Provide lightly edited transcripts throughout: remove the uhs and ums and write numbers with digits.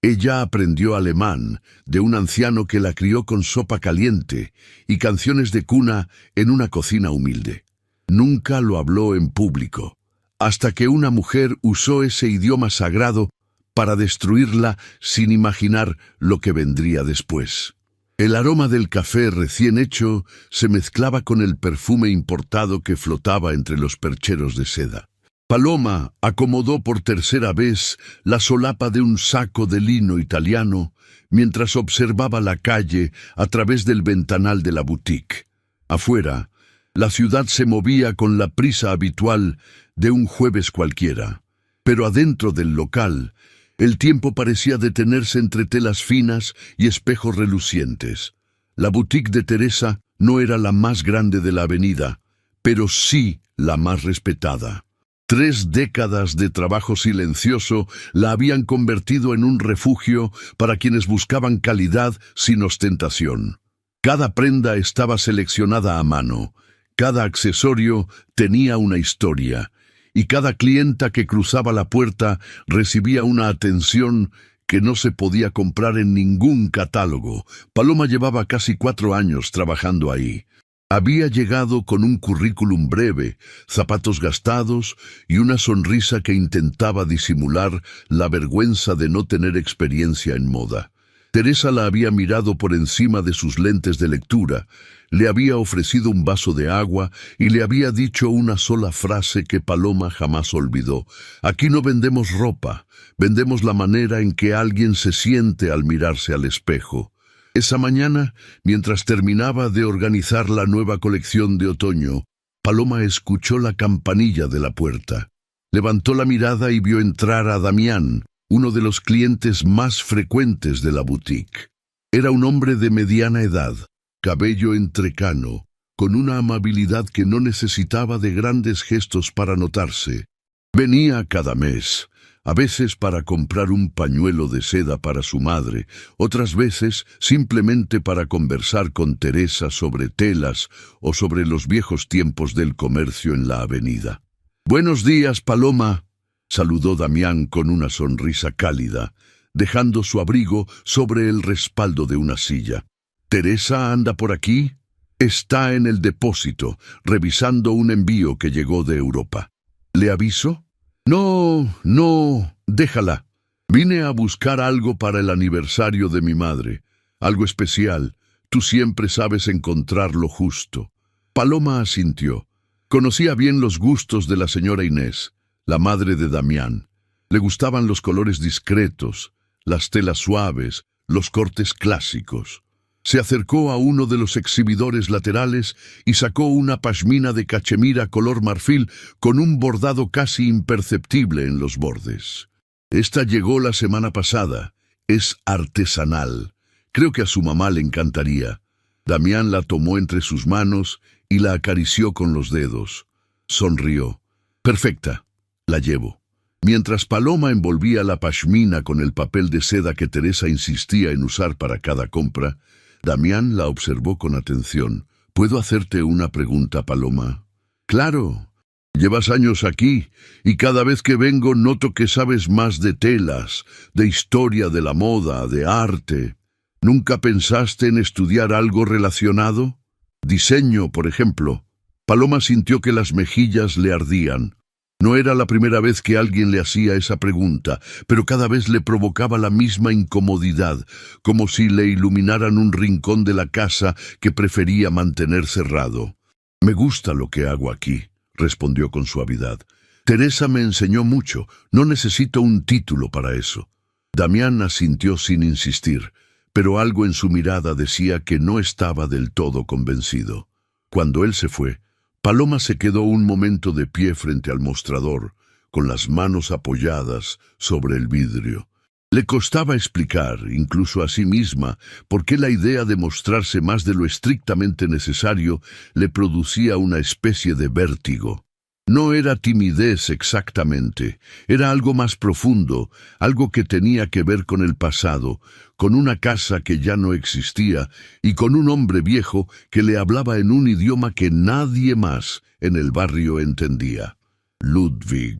Ella aprendió alemán de un anciano que la crió con sopa caliente y canciones de cuna en una cocina humilde. Nunca lo habló en público, hasta que una mujer usó ese idioma sagrado para destruirla sin imaginar lo que vendría después. El aroma del café recién hecho se mezclaba con el perfume importado que flotaba entre los percheros de seda. Paloma acomodó por tercera vez la solapa de un saco de lino italiano mientras observaba la calle a través del ventanal de la boutique. Afuera, la ciudad se movía con la prisa habitual de un jueves cualquiera, pero adentro del local, el tiempo parecía detenerse entre telas finas y espejos relucientes. La boutique de Teresa no era la más grande de la avenida, pero sí la más respetada. 3 décadas de trabajo silencioso la habían convertido en un refugio para quienes buscaban calidad sin ostentación. Cada prenda estaba seleccionada a mano, cada accesorio tenía una historia, y cada clienta que cruzaba la puerta recibía una atención que no se podía comprar en ningún catálogo. Paloma llevaba casi 4 años trabajando ahí. Había llegado con un currículum breve, zapatos gastados y una sonrisa que intentaba disimular la vergüenza de no tener experiencia en moda. Teresa la había mirado por encima de sus lentes de lectura, le había ofrecido un vaso de agua y le había dicho una sola frase que Paloma jamás olvidó. Aquí no vendemos ropa, vendemos la manera en que alguien se siente al mirarse al espejo. Esa mañana, mientras terminaba de organizar la nueva colección de otoño, Paloma escuchó la campanilla de la puerta. Levantó la mirada y vio entrar a Damián, uno de los clientes más frecuentes de la boutique. Era un hombre de mediana edad, cabello entrecano, con una amabilidad que no necesitaba de grandes gestos para notarse. Venía cada mes, a veces para comprar un pañuelo de seda para su madre, otras veces simplemente para conversar con Teresa sobre telas o sobre los viejos tiempos del comercio en la avenida. «Buenos días, Paloma», saludó Damián con una sonrisa cálida, dejando su abrigo sobre el respaldo de una silla. «¿Teresa anda por aquí?» «Está en el depósito, revisando un envío que llegó de Europa. ¿Le aviso?» No, déjala. Vine a buscar algo para el aniversario de mi madre, algo especial. Tú siempre sabes encontrar lo justo». Paloma asintió. Conocía bien los gustos de la señora Inés, la madre de Damián. Le gustaban los colores discretos, las telas suaves, los cortes clásicos. Se acercó a uno de los exhibidores laterales y sacó una pashmina de cachemira color marfil con un bordado casi imperceptible en los bordes. «Esta llegó la semana pasada. Es artesanal. Creo que a su mamá le encantaría». Damián la tomó entre sus manos y la acarició con los dedos. Sonrió. «Perfecta. La llevo». Mientras Paloma envolvía la pashmina con el papel de seda que Teresa insistía en usar para cada compra, Damián la observó con atención. «¿Puedo hacerte una pregunta, Paloma?» «Claro. Llevas años aquí, y cada vez que vengo noto que sabes más de telas, de historia de la moda, de arte. ¿Nunca pensaste en estudiar algo relacionado? Diseño, por ejemplo». Paloma sintió que las mejillas le ardían. No era la primera vez que alguien le hacía esa pregunta, pero cada vez le provocaba la misma incomodidad, como si le iluminaran un rincón de la casa que prefería mantener cerrado. «Me gusta lo que hago aquí», respondió con suavidad. «Teresa me enseñó mucho, no necesito un título para eso». Damián asintió sin insistir, pero algo en su mirada decía que no estaba del todo convencido. Cuando él se fue, Paloma se quedó un momento de pie frente al mostrador, con las manos apoyadas sobre el vidrio. Le costaba explicar, incluso a sí misma, por qué la idea de mostrarse más de lo estrictamente necesario le producía una especie de vértigo. No era timidez exactamente, era algo más profundo, algo que tenía que ver con el pasado, con una casa que ya no existía y con un hombre viejo que le hablaba en un idioma que nadie más en el barrio entendía. Ludwig.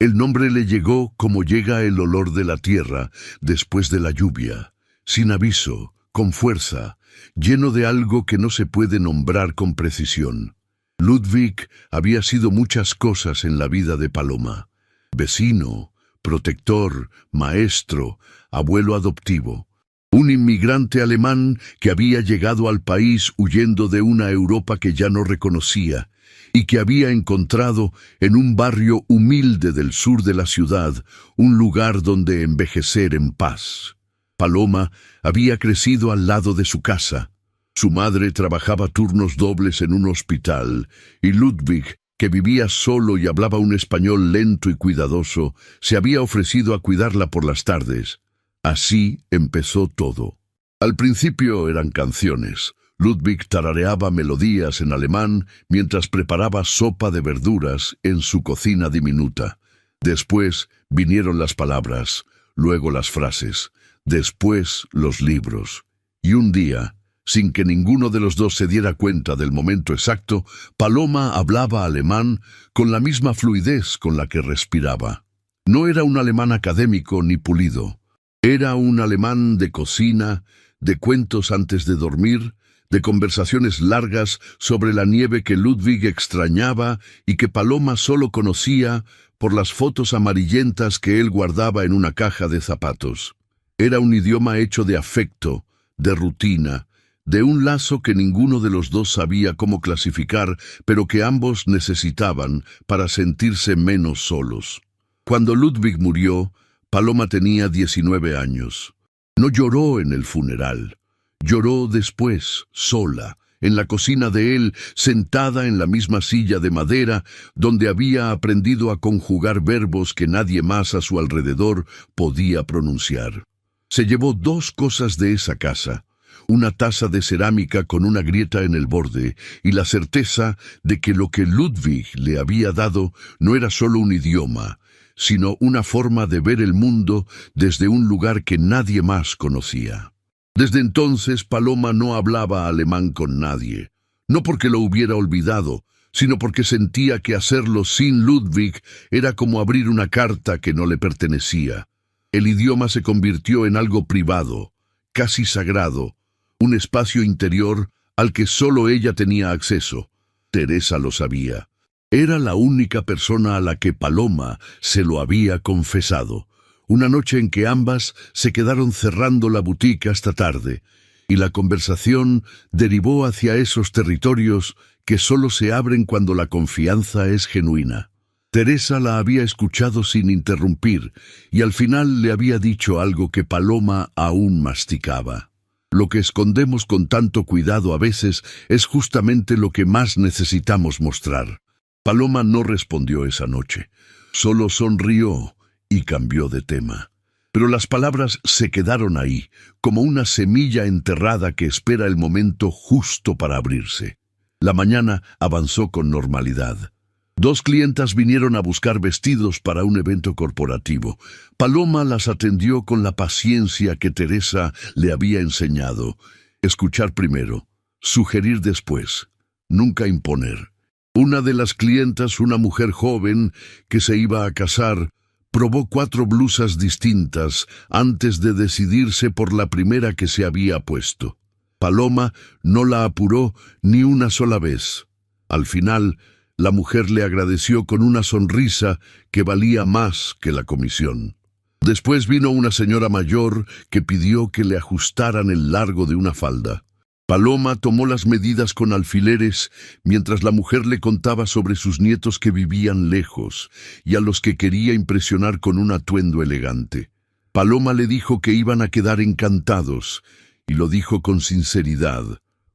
El nombre le llegó como llega el olor de la tierra después de la lluvia, sin aviso, con fuerza, lleno de algo que no se puede nombrar con precisión. Ludwig había sido muchas cosas en la vida de Paloma: vecino, protector, maestro, abuelo adoptivo. Un inmigrante alemán que había llegado al país huyendo de una Europa que ya no reconocía y que había encontrado en un barrio humilde del sur de la ciudad un lugar donde envejecer en paz. Paloma había crecido al lado de su casa. Su madre trabajaba turnos dobles en un hospital y Ludwig, que vivía solo y hablaba un español lento y cuidadoso, se había ofrecido a cuidarla por las tardes. Así empezó todo. Al principio eran canciones. Ludwig tarareaba melodías en alemán mientras preparaba sopa de verduras en su cocina diminuta. Después vinieron las palabras, luego las frases, después los libros. Y un día, sin que ninguno de los dos se diera cuenta del momento exacto, Paloma hablaba alemán con la misma fluidez con la que respiraba. No era un alemán académico ni pulido. Era un alemán de cocina, de cuentos antes de dormir, de conversaciones largas sobre la nieve que Ludwig extrañaba y que Paloma solo conocía por las fotos amarillentas que él guardaba en una caja de zapatos. Era un idioma hecho de afecto, de rutina, de un lazo que ninguno de los dos sabía cómo clasificar, pero que ambos necesitaban para sentirse menos solos. Cuando Ludwig murió, Paloma tenía 19 años. No lloró en el funeral. Lloró después, sola, en la cocina de él, sentada en la misma silla de madera, donde había aprendido a conjugar verbos que nadie más a su alrededor podía pronunciar. Se llevó dos cosas de esa casa: una taza de cerámica con una grieta en el borde y la certeza de que lo que Ludwig le había dado no era solo un idioma, sino una forma de ver el mundo desde un lugar que nadie más conocía. Desde entonces Paloma no hablaba alemán con nadie, no porque lo hubiera olvidado, sino porque sentía que hacerlo sin Ludwig era como abrir una carta que no le pertenecía. El idioma se convirtió en algo privado, casi sagrado, un espacio interior al que solo ella tenía acceso. Teresa lo sabía. Era la única persona a la que Paloma se lo había confesado. Una noche en que ambas se quedaron cerrando la boutique hasta tarde, y la conversación derivó hacia esos territorios que solo se abren cuando la confianza es genuina. Teresa la había escuchado sin interrumpir, y al final le había dicho algo que Paloma aún masticaba. Lo que escondemos con tanto cuidado a veces es justamente lo que más necesitamos mostrar. Paloma no respondió esa noche, solo sonrió y cambió de tema. Pero las palabras se quedaron ahí, como una semilla enterrada que espera el momento justo para abrirse. La mañana avanzó con normalidad. Dos clientas vinieron a buscar vestidos para un evento corporativo. Paloma las atendió con la paciencia que Teresa le había enseñado. Escuchar primero, sugerir después, nunca imponer. Una de las clientas, una mujer joven que se iba a casar, probó 4 blusas distintas antes de decidirse por la primera que se había puesto. Paloma no la apuró ni una sola vez. Al final, la mujer le agradeció con una sonrisa que valía más que la comisión. Después vino una señora mayor que pidió que le ajustaran el largo de una falda. Paloma tomó las medidas con alfileres mientras la mujer le contaba sobre sus nietos que vivían lejos y a los que quería impresionar con un atuendo elegante. Paloma le dijo que iban a quedar encantados y lo dijo con sinceridad,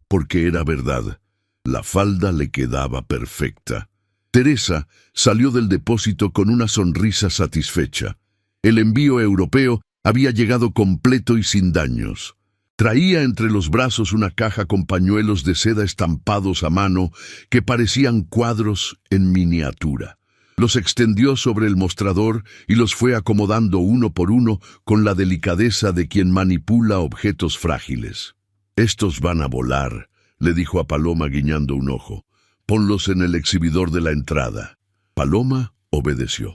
porque era verdad. La falda le quedaba perfecta. Teresa salió del depósito con una sonrisa satisfecha. El envío europeo había llegado completo y sin daños. Traía entre los brazos una caja con pañuelos de seda estampados a mano que parecían cuadros en miniatura. Los extendió sobre el mostrador y los fue acomodando uno por uno con la delicadeza de quien manipula objetos frágiles. «Estos van a volar», le dijo a Paloma guiñando un ojo. «Ponlos en el exhibidor de la entrada». Paloma obedeció.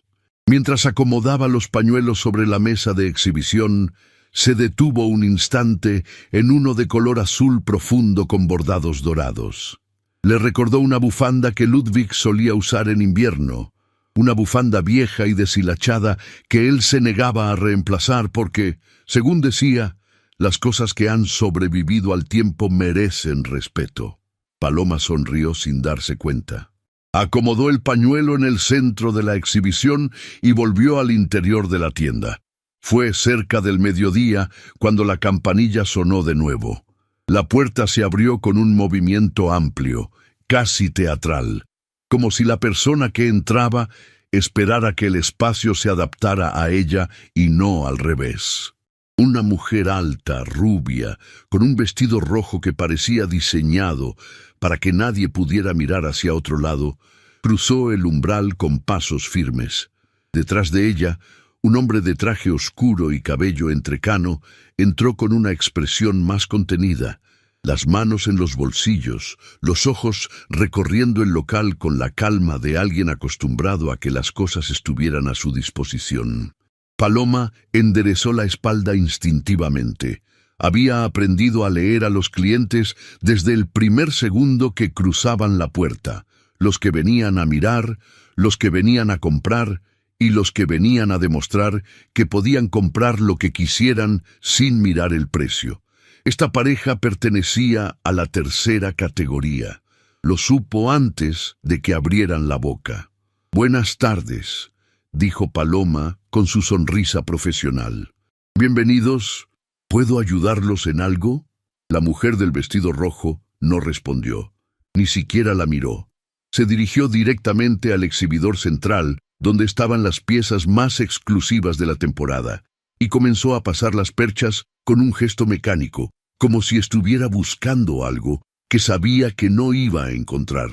Mientras acomodaba los pañuelos sobre la mesa de exhibición, se detuvo un instante en uno de color azul profundo con bordados dorados. Le recordó una bufanda que Ludwig solía usar en invierno, una bufanda vieja y deshilachada que él se negaba a reemplazar porque, según decía, las cosas que han sobrevivido al tiempo merecen respeto. Paloma sonrió sin darse cuenta. Acomodó el pañuelo en el centro de la exhibición y volvió al interior de la tienda. Fue cerca del mediodía cuando la campanilla sonó de nuevo. La puerta se abrió con un movimiento amplio, casi teatral, como si la persona que entraba esperara que el espacio se adaptara a ella y no al revés. Una mujer alta, rubia, con un vestido rojo que parecía diseñado para que nadie pudiera mirar hacia otro lado, cruzó el umbral con pasos firmes. Detrás de ella, un hombre de traje oscuro y cabello entrecano entró con una expresión más contenida, las manos en los bolsillos, los ojos recorriendo el local con la calma de alguien acostumbrado a que las cosas estuvieran a su disposición. Paloma enderezó la espalda instintivamente. Había aprendido a leer a los clientes desde el primer segundo que cruzaban la puerta, los que venían a mirar, los que venían a comprar y los que venían a demostrar que podían comprar lo que quisieran sin mirar el precio. Esta pareja pertenecía a la tercera categoría. Lo supo antes de que abrieran la boca. «Buenas tardes», dijo Paloma con su sonrisa profesional. «Bienvenidos. ¿Puedo ayudarlos en algo?» La mujer del vestido rojo no respondió. Ni siquiera la miró. Se dirigió directamente al exhibidor central, donde estaban las piezas más exclusivas de la temporada, y comenzó a pasar las perchas con un gesto mecánico, como si estuviera buscando algo que sabía que no iba a encontrar.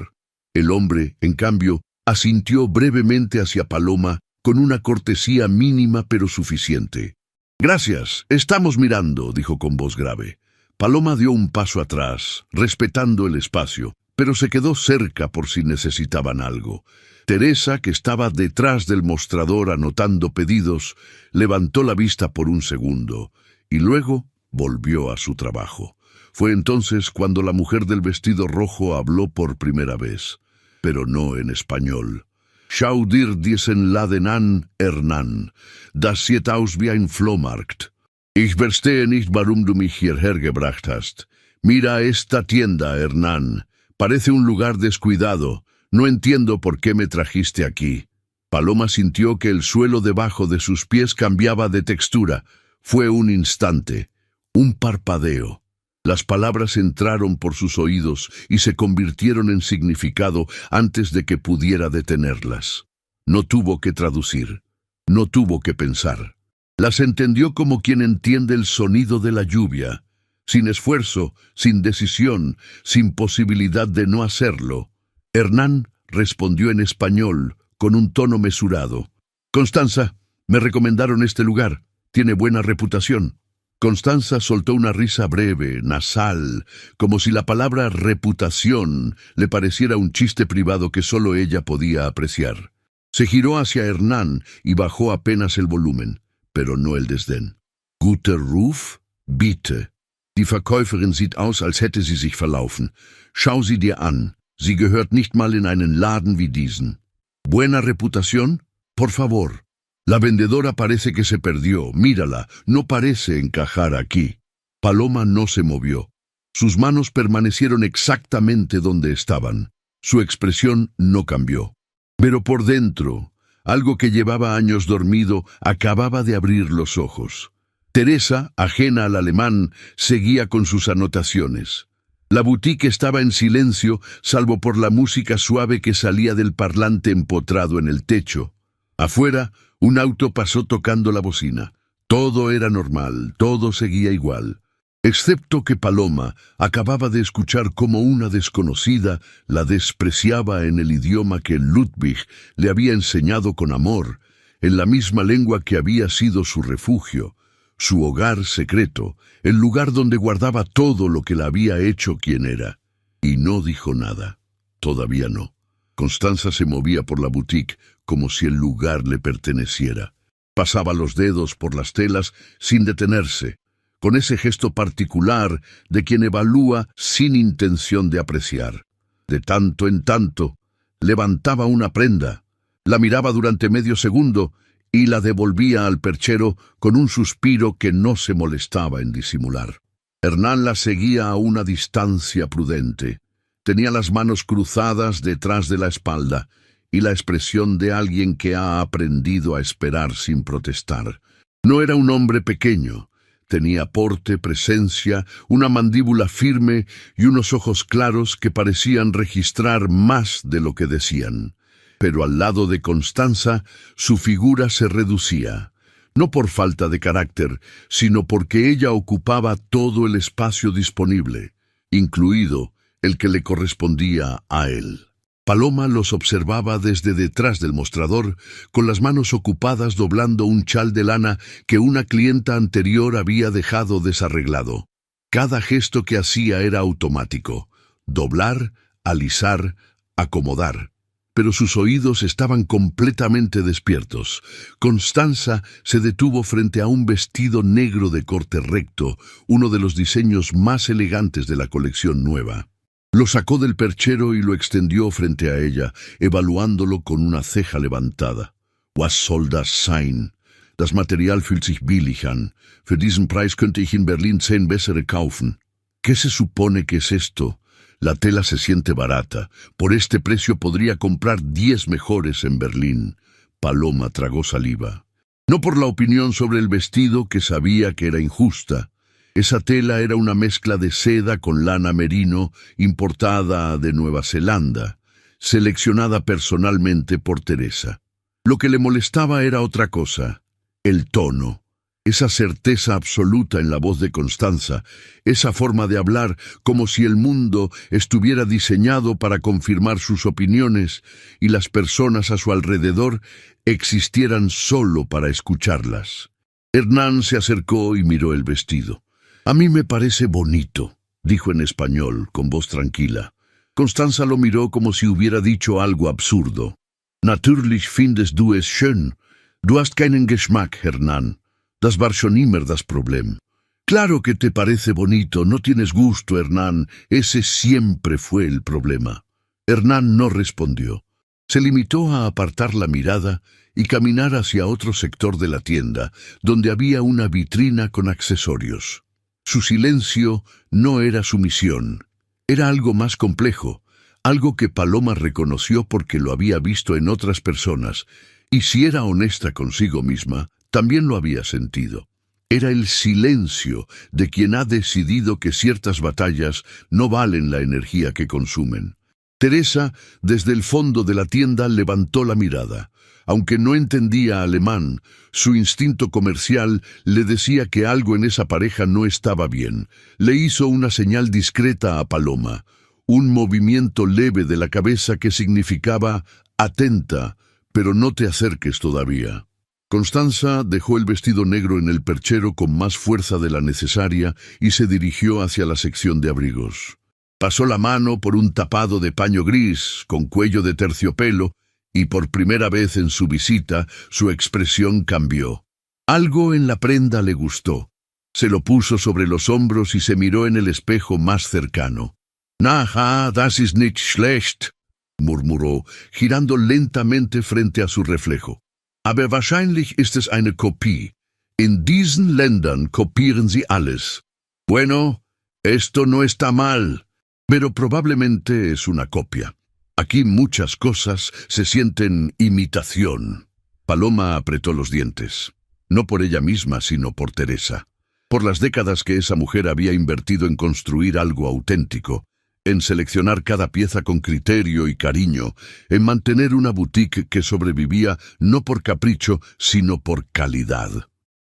El hombre, en cambio, asintió brevemente hacia Paloma con una cortesía mínima pero suficiente. «Gracias, estamos mirando», dijo con voz grave. Paloma dio un paso atrás, respetando el espacio, pero se quedó cerca por si necesitaban algo. Teresa, que estaba detrás del mostrador anotando pedidos, levantó la vista por un segundo y luego volvió a su trabajo. Fue entonces cuando la mujer del vestido rojo habló por primera vez, pero no en español. «Schau dir diesen Laden an, Hernán. Das sieht aus wie ein Flohmarkt. Ich verstehe nicht, warum du mich hierher gebracht hast. Mira esta tienda, Hernán. Parece un lugar descuidado. No entiendo por qué me trajiste aquí». Paloma sintió que el suelo debajo de sus pies cambiaba de textura. Fue un instante, un parpadeo. Las palabras entraron por sus oídos y se convirtieron en significado antes de que pudiera detenerlas. No tuvo que traducir, no tuvo que pensar. Las entendió como quien entiende el sonido de la lluvia, sin esfuerzo, sin decisión, sin posibilidad de no hacerlo. Hernán respondió en español, con un tono mesurado. «Constanza, me recomendaron este lugar. Tiene buena reputación». Constanza soltó una risa breve, nasal, como si la palabra reputación le pareciera un chiste privado que solo ella podía apreciar. Se giró hacia Hernán y bajó apenas el volumen, pero no el desdén. «Guter Ruf? Bitte. Die Verkäuferin sieht aus, als hätte sie sich verlaufen. Schau sie dir an. Sie gehört nicht mal in einen Laden wie diesen». «¿Buena reputación? Por favor». «La vendedora parece que se perdió. Mírala, no parece encajar aquí». Paloma no se movió. Sus manos permanecieron exactamente donde estaban. Su expresión no cambió. Pero por dentro, algo que llevaba años dormido acababa de abrir los ojos. Teresa, ajena al alemán, seguía con sus anotaciones. La boutique estaba en silencio, salvo por la música suave que salía del parlante empotrado en el techo. Afuera, un auto pasó tocando la bocina. Todo era normal, todo seguía igual, excepto que Paloma acababa de escuchar cómo una desconocida la despreciaba en el idioma que Ludwig le había enseñado con amor, en la misma lengua que había sido su refugio, su hogar secreto, el lugar donde guardaba todo lo que la había hecho quien era. Y no dijo nada. Todavía no. Constanza se movía por la boutique como si el lugar le perteneciera. Pasaba los dedos por las telas sin detenerse, con ese gesto particular de quien evalúa sin intención de apreciar. De tanto en tanto, levantaba una prenda, la miraba durante medio segundo y la devolvía al perchero con un suspiro que no se molestaba en disimular. Hernán la seguía a una distancia prudente. Tenía las manos cruzadas detrás de la espalda y la expresión de alguien que ha aprendido a esperar sin protestar. No era un hombre pequeño. Tenía porte, presencia, una mandíbula firme y unos ojos claros que parecían registrar más de lo que decían. Pero al lado de Constanza, su figura se reducía, no por falta de carácter, sino porque ella ocupaba todo el espacio disponible, incluido el que le correspondía a él. Paloma los observaba desde detrás del mostrador, con las manos ocupadas doblando un chal de lana que una clienta anterior había dejado desarreglado. Cada gesto que hacía era automático: doblar, alisar, acomodar. Pero sus oídos estaban completamente despiertos. Constanza se detuvo frente a un vestido negro de corte recto, uno de los diseños más elegantes de la colección nueva. Lo sacó del perchero y lo extendió frente a ella, evaluándolo con una ceja levantada. Was soll das sein? Das Material fühlt sich billig an. Für diesen Preis könnte ich in Berlin 10 bessere kaufen. ¿Qué se supone que es esto? La tela se siente barata. Por este precio podría comprar 10 mejores en Berlín. Paloma tragó saliva. No por la opinión sobre el vestido, que sabía que era injusta. Esa tela era una mezcla de seda con lana merino importada de Nueva Zelanda, seleccionada personalmente por Teresa. Lo que le molestaba era otra cosa: el tono. Esa certeza absoluta en la voz de Constanza, esa forma de hablar como si el mundo estuviera diseñado para confirmar sus opiniones y las personas a su alrededor existieran solo para escucharlas. Hernán se acercó y miró el vestido. «A mí me parece bonito», dijo en español, con voz tranquila. Constanza lo miró como si hubiera dicho algo absurdo. «Natürlich findest du es schön. Du hast keinen Geschmack, Hernán. Das war schon immer das Problem». «Claro que te parece bonito, no tienes gusto, Hernán. Ese siempre fue el problema». Hernán no respondió. Se limitó a apartar la mirada y caminar hacia otro sector de la tienda, donde había una vitrina con accesorios. Su silencio no era sumisión, era algo más complejo, algo que Paloma reconoció porque lo había visto en otras personas, y si era honesta consigo misma, también lo había sentido. Era el silencio de quien ha decidido que ciertas batallas no valen la energía que consumen. Teresa, desde el fondo de la tienda, levantó la mirada. Aunque no entendía alemán, su instinto comercial le decía que algo en esa pareja no estaba bien. Le hizo una señal discreta a Paloma, un movimiento leve de la cabeza que significaba «atenta, pero no te acerques todavía». Constanza dejó el vestido negro en el perchero con más fuerza de la necesaria y se dirigió hacia la sección de abrigos. Pasó la mano por un tapado de paño gris con cuello de terciopelo y por primera vez en su visita su expresión cambió. Algo en la prenda le gustó. Se lo puso sobre los hombros y se miró en el espejo más cercano. «Na ja, das ist nicht schlecht», murmuró, girando lentamente frente a su reflejo. «Aber wahrscheinlich ist es eine Kopie. In diesen Ländern kopieren sie alles. Bueno, esto no está mal, pero probablemente es una copia. Aquí muchas cosas se sienten imitación». Paloma apretó los dientes. No por ella misma, sino por Teresa. Por las décadas que esa mujer había invertido en construir algo auténtico, en seleccionar cada pieza con criterio y cariño, en mantener una boutique que sobrevivía no por capricho, sino por calidad.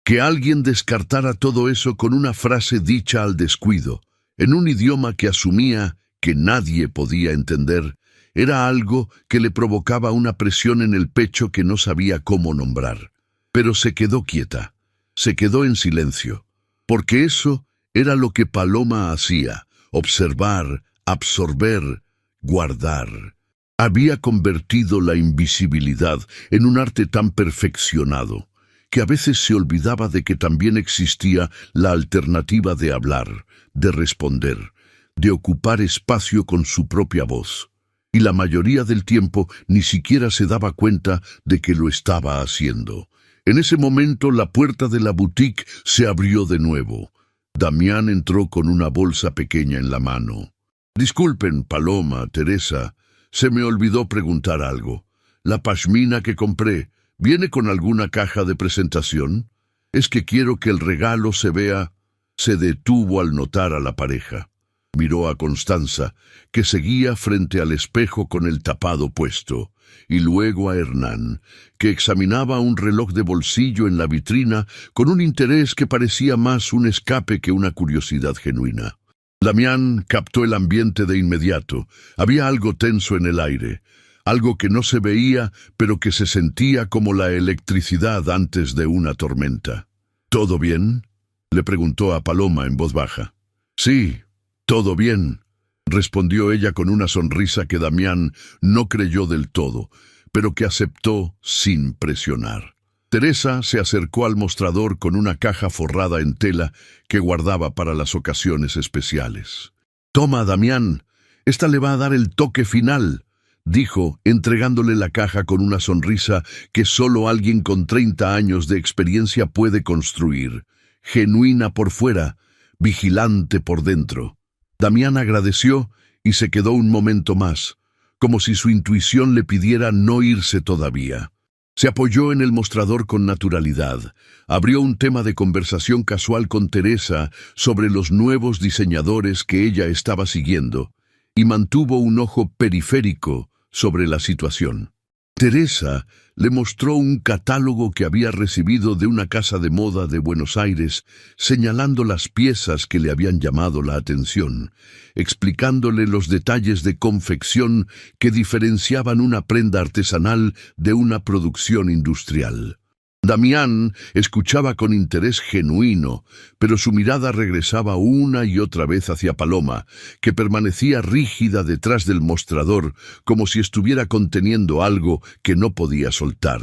Que alguien descartara todo eso con una frase dicha al descuido, en un idioma que asumía que nadie podía entender, era algo que le provocaba una presión en el pecho que no sabía cómo nombrar. Pero se quedó quieta, se quedó en silencio, porque eso era lo que Paloma hacía: observar, absorber, guardar. Había convertido la invisibilidad en un arte tan perfeccionado que a veces se olvidaba de que también existía la alternativa de hablar, de responder, de ocupar espacio con su propia voz. Y la mayoría del tiempo ni siquiera se daba cuenta de que lo estaba haciendo. En ese momento la puerta de la boutique se abrió de nuevo. Damián entró con una bolsa pequeña en la mano. «Disculpen, Paloma, Teresa, se me olvidó preguntar algo. La pashmina que compré, ¿viene con alguna caja de presentación? Es que quiero que el regalo se vea». Se detuvo al notar a la pareja. Miró a Constanza, que seguía frente al espejo con el tapado puesto, y luego a Hernán, que examinaba un reloj de bolsillo en la vitrina con un interés que parecía más un escape que una curiosidad genuina. Damián captó el ambiente de inmediato. Había algo tenso en el aire, algo que no se veía, pero que se sentía como la electricidad antes de una tormenta. «¿Todo bien?», le preguntó a Paloma en voz baja. «Sí, todo bien», respondió ella con una sonrisa que Damián no creyó del todo, pero que aceptó sin presionar. Teresa se acercó al mostrador con una caja forrada en tela que guardaba para las ocasiones especiales. «Toma, Damián, esta le va a dar el toque final», dijo, entregándole la caja con una sonrisa que solo alguien con 30 años de experiencia puede construir, genuina por fuera, vigilante por dentro. Damián agradeció y se quedó un momento más, como si su intuición le pidiera no irse todavía. Se apoyó en el mostrador con naturalidad, abrió un tema de conversación casual con Teresa sobre los nuevos diseñadores que ella estaba siguiendo, y mantuvo un ojo periférico sobre la situación. Teresa le mostró un catálogo que había recibido de una casa de moda de Buenos Aires, señalando las piezas que le habían llamado la atención, explicándole los detalles de confección que diferenciaban una prenda artesanal de una producción industrial. Damián escuchaba con interés genuino, pero su mirada regresaba una y otra vez hacia Paloma, que permanecía rígida detrás del mostrador, como si estuviera conteniendo algo que no podía soltar.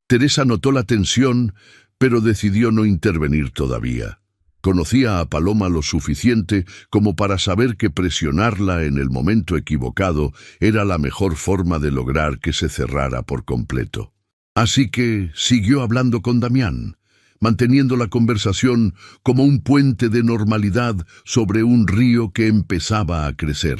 Teresa notó la tensión, pero decidió no intervenir todavía. Conocía a Paloma lo suficiente como para saber que presionarla en el momento equivocado era la mejor forma de lograr que se cerrara por completo. Así que siguió hablando con Damián, manteniendo la conversación como un puente de normalidad sobre un río que empezaba a crecer.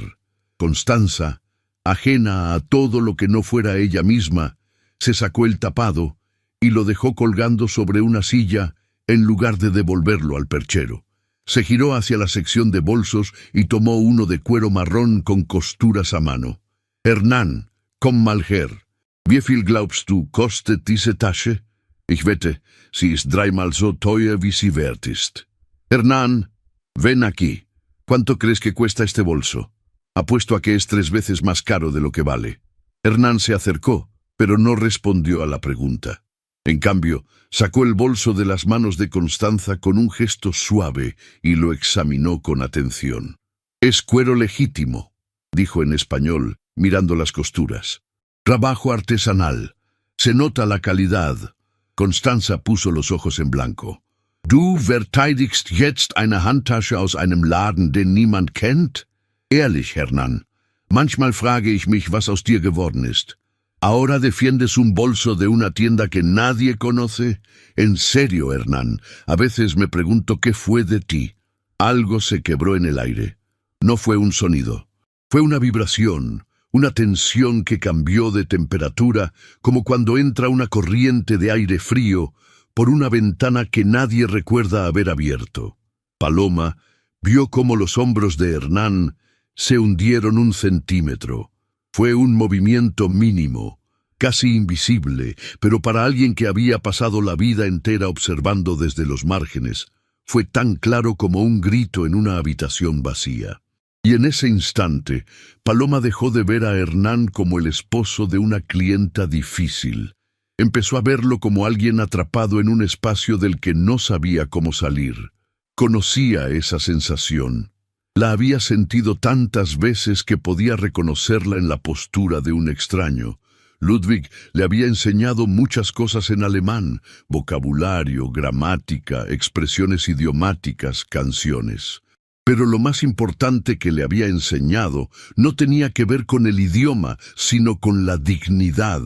Constanza, ajena a todo lo que no fuera ella misma, se sacó el tapado y lo dejó colgando sobre una silla en lugar de devolverlo al perchero. Se giró hacia la sección de bolsos y tomó uno de cuero marrón con costuras a mano. «Hernán, komm mal her. Wie viel glaubst du, kostet diese Tasche? Ich wette, sie ist 3-mal so teuer, wie sie wert ist. Hernán, ven aquí. ¿Cuánto crees que cuesta este bolso? Apuesto a que es 3 veces más caro de lo que vale». Hernán se acercó, pero no respondió a la pregunta. En cambio, sacó el bolso de las manos de Constanza con un gesto suave y lo examinó con atención. «Es cuero legítimo», dijo en español, mirando las costuras. «Trabajo artesanal. Se nota la calidad». Constanza puso los ojos en blanco. «Du verteidigst jetzt eine Handtasche aus einem Laden, den niemand kennt? Ehrlich, Hernán. Manchmal frage ich mich, was aus dir geworden ist. ¿Ahora defiendes un bolso de una tienda que nadie conoce? En serio, Hernán, a veces me pregunto qué fue de ti». Algo se quebró en el aire. No fue un sonido. Fue una vibración. Una tensión que cambió de temperatura, como cuando entra una corriente de aire frío por una ventana que nadie recuerda haber abierto. Paloma vio cómo los hombros de Hernán se hundieron 1 centímetro. Fue un movimiento mínimo, casi invisible, pero para alguien que había pasado la vida entera observando desde los márgenes, fue tan claro como un grito en una habitación vacía. Y en ese instante, Paloma dejó de ver a Hernán como el esposo de una clienta difícil. Empezó a verlo como alguien atrapado en un espacio del que no sabía cómo salir. Conocía esa sensación. La había sentido tantas veces que podía reconocerla en la postura de un extraño. Ludwig le había enseñado muchas cosas en alemán: vocabulario, gramática, expresiones idiomáticas, canciones. Pero lo más importante que le había enseñado no tenía que ver con el idioma, sino con la dignidad.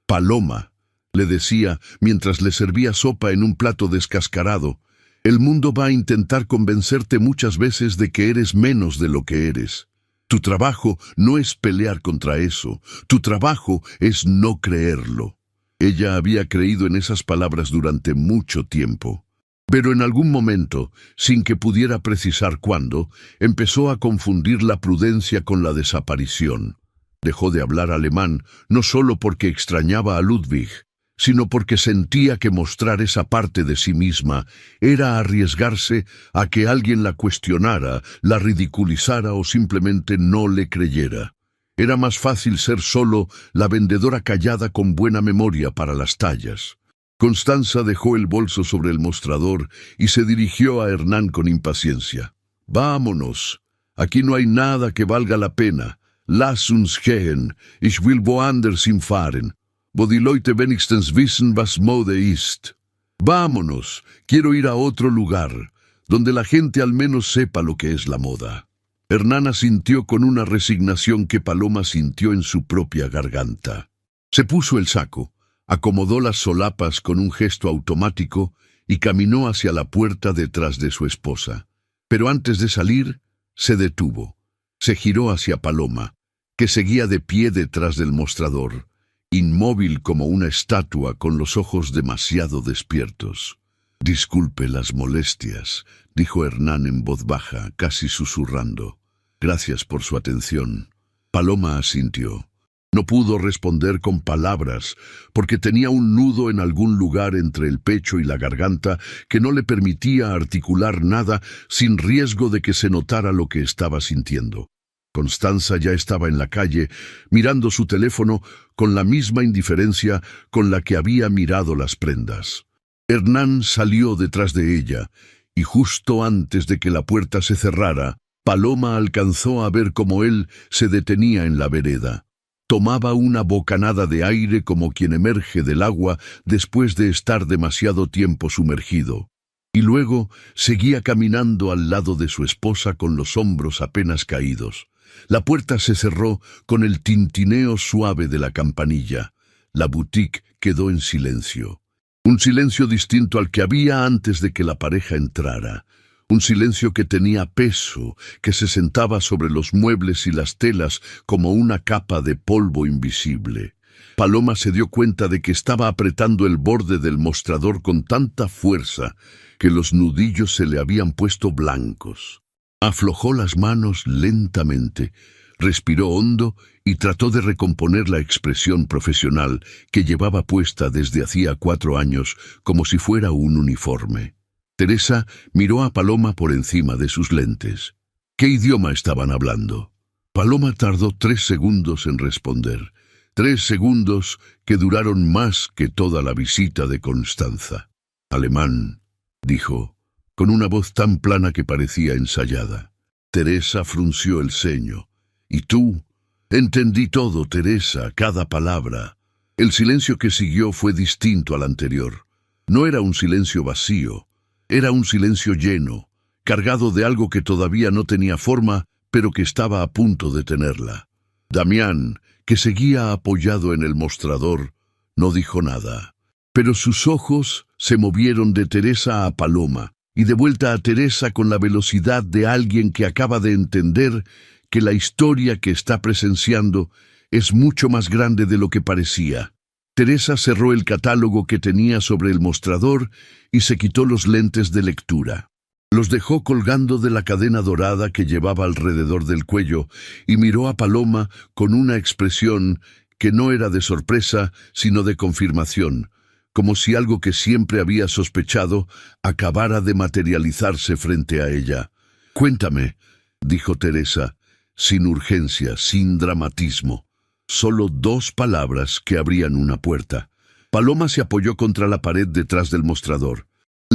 Paloma, le decía mientras le servía sopa en un plato descascarado, el mundo va a intentar convencerte muchas veces de que eres menos de lo que eres. Tu trabajo no es pelear contra eso, tu trabajo es no creerlo. Ella había creído en esas palabras durante mucho tiempo. Pero en algún momento, sin que pudiera precisar cuándo, empezó a confundir la prudencia con la desaparición. Dejó de hablar alemán, no solo porque extrañaba a Ludwig, sino porque sentía que mostrar esa parte de sí misma era arriesgarse a que alguien la cuestionara, la ridiculizara o simplemente no le creyera. Era más fácil ser solo la vendedora callada con buena memoria para las tallas. Constanza dejó el bolso sobre el mostrador y se dirigió a Hernán con impaciencia. «Vámonos. Aquí no hay nada que valga la pena. Lass uns gehen. Ich will woanders hinfahren. Wo die Leute wenigstens wissen, was Mode ist. Vámonos. Quiero ir a otro lugar, donde la gente al menos sepa lo que es la moda». Hernán asintió con una resignación que Paloma sintió en su propia garganta. Se puso el saco, acomodó las solapas con un gesto automático y caminó hacia la puerta detrás de su esposa. Pero antes de salir, se detuvo. Se giró hacia Paloma, que seguía de pie detrás del mostrador, inmóvil como una estatua con los ojos demasiado despiertos. «Disculpe las molestias», dijo Hernán en voz baja, casi susurrando. «Gracias por su atención». Paloma asintió. No pudo responder con palabras, porque tenía un nudo en algún lugar entre el pecho y la garganta que no le permitía articular nada sin riesgo de que se notara lo que estaba sintiendo. Constanza ya estaba en la calle, mirando su teléfono con la misma indiferencia con la que había mirado las prendas. Hernán salió detrás de ella, y justo antes de que la puerta se cerrara, Paloma alcanzó a ver cómo él se detenía en la vereda. Tomaba una bocanada de aire como quien emerge del agua después de estar demasiado tiempo sumergido. Y luego seguía caminando al lado de su esposa con los hombros apenas caídos. La puerta se cerró con el tintineo suave de la campanilla. La boutique quedó en silencio. Un silencio distinto al que había antes de que la pareja entrara. Un silencio que tenía peso, que se sentaba sobre los muebles y las telas como una capa de polvo invisible. Paloma se dio cuenta de que estaba apretando el borde del mostrador con tanta fuerza que los nudillos se le habían puesto blancos. Aflojó las manos lentamente, respiró hondo y trató de recomponer la expresión profesional que llevaba puesta desde hacía 4 años como si fuera un uniforme. Teresa miró a Paloma por encima de sus lentes. ¿Qué idioma estaban hablando? Paloma tardó 3 segundos en responder. 3 segundos que duraron más que toda la visita de Constanza. «Alemán», dijo, con una voz tan plana que parecía ensayada. Teresa frunció el ceño. «¿Y tú?» «Entendí todo, Teresa, cada palabra». El silencio que siguió fue distinto al anterior. No era un silencio vacío. Era un silencio lleno, cargado de algo que todavía no tenía forma, pero que estaba a punto de tenerla. Damián, que seguía apoyado en el mostrador, no dijo nada. Pero sus ojos se movieron de Teresa a Paloma, y de vuelta a Teresa con la velocidad de alguien que acaba de entender que la historia que está presenciando es mucho más grande de lo que parecía. Teresa cerró el catálogo que tenía sobre el mostrador y se quitó los lentes de lectura. Los dejó colgando de la cadena dorada que llevaba alrededor del cuello y miró a Paloma con una expresión que no era de sorpresa, sino de confirmación, como si algo que siempre había sospechado acabara de materializarse frente a ella. «Cuéntame», dijo Teresa, sin urgencia, sin dramatismo. Solo 2 palabras que abrían una puerta. Paloma se apoyó contra la pared detrás del mostrador.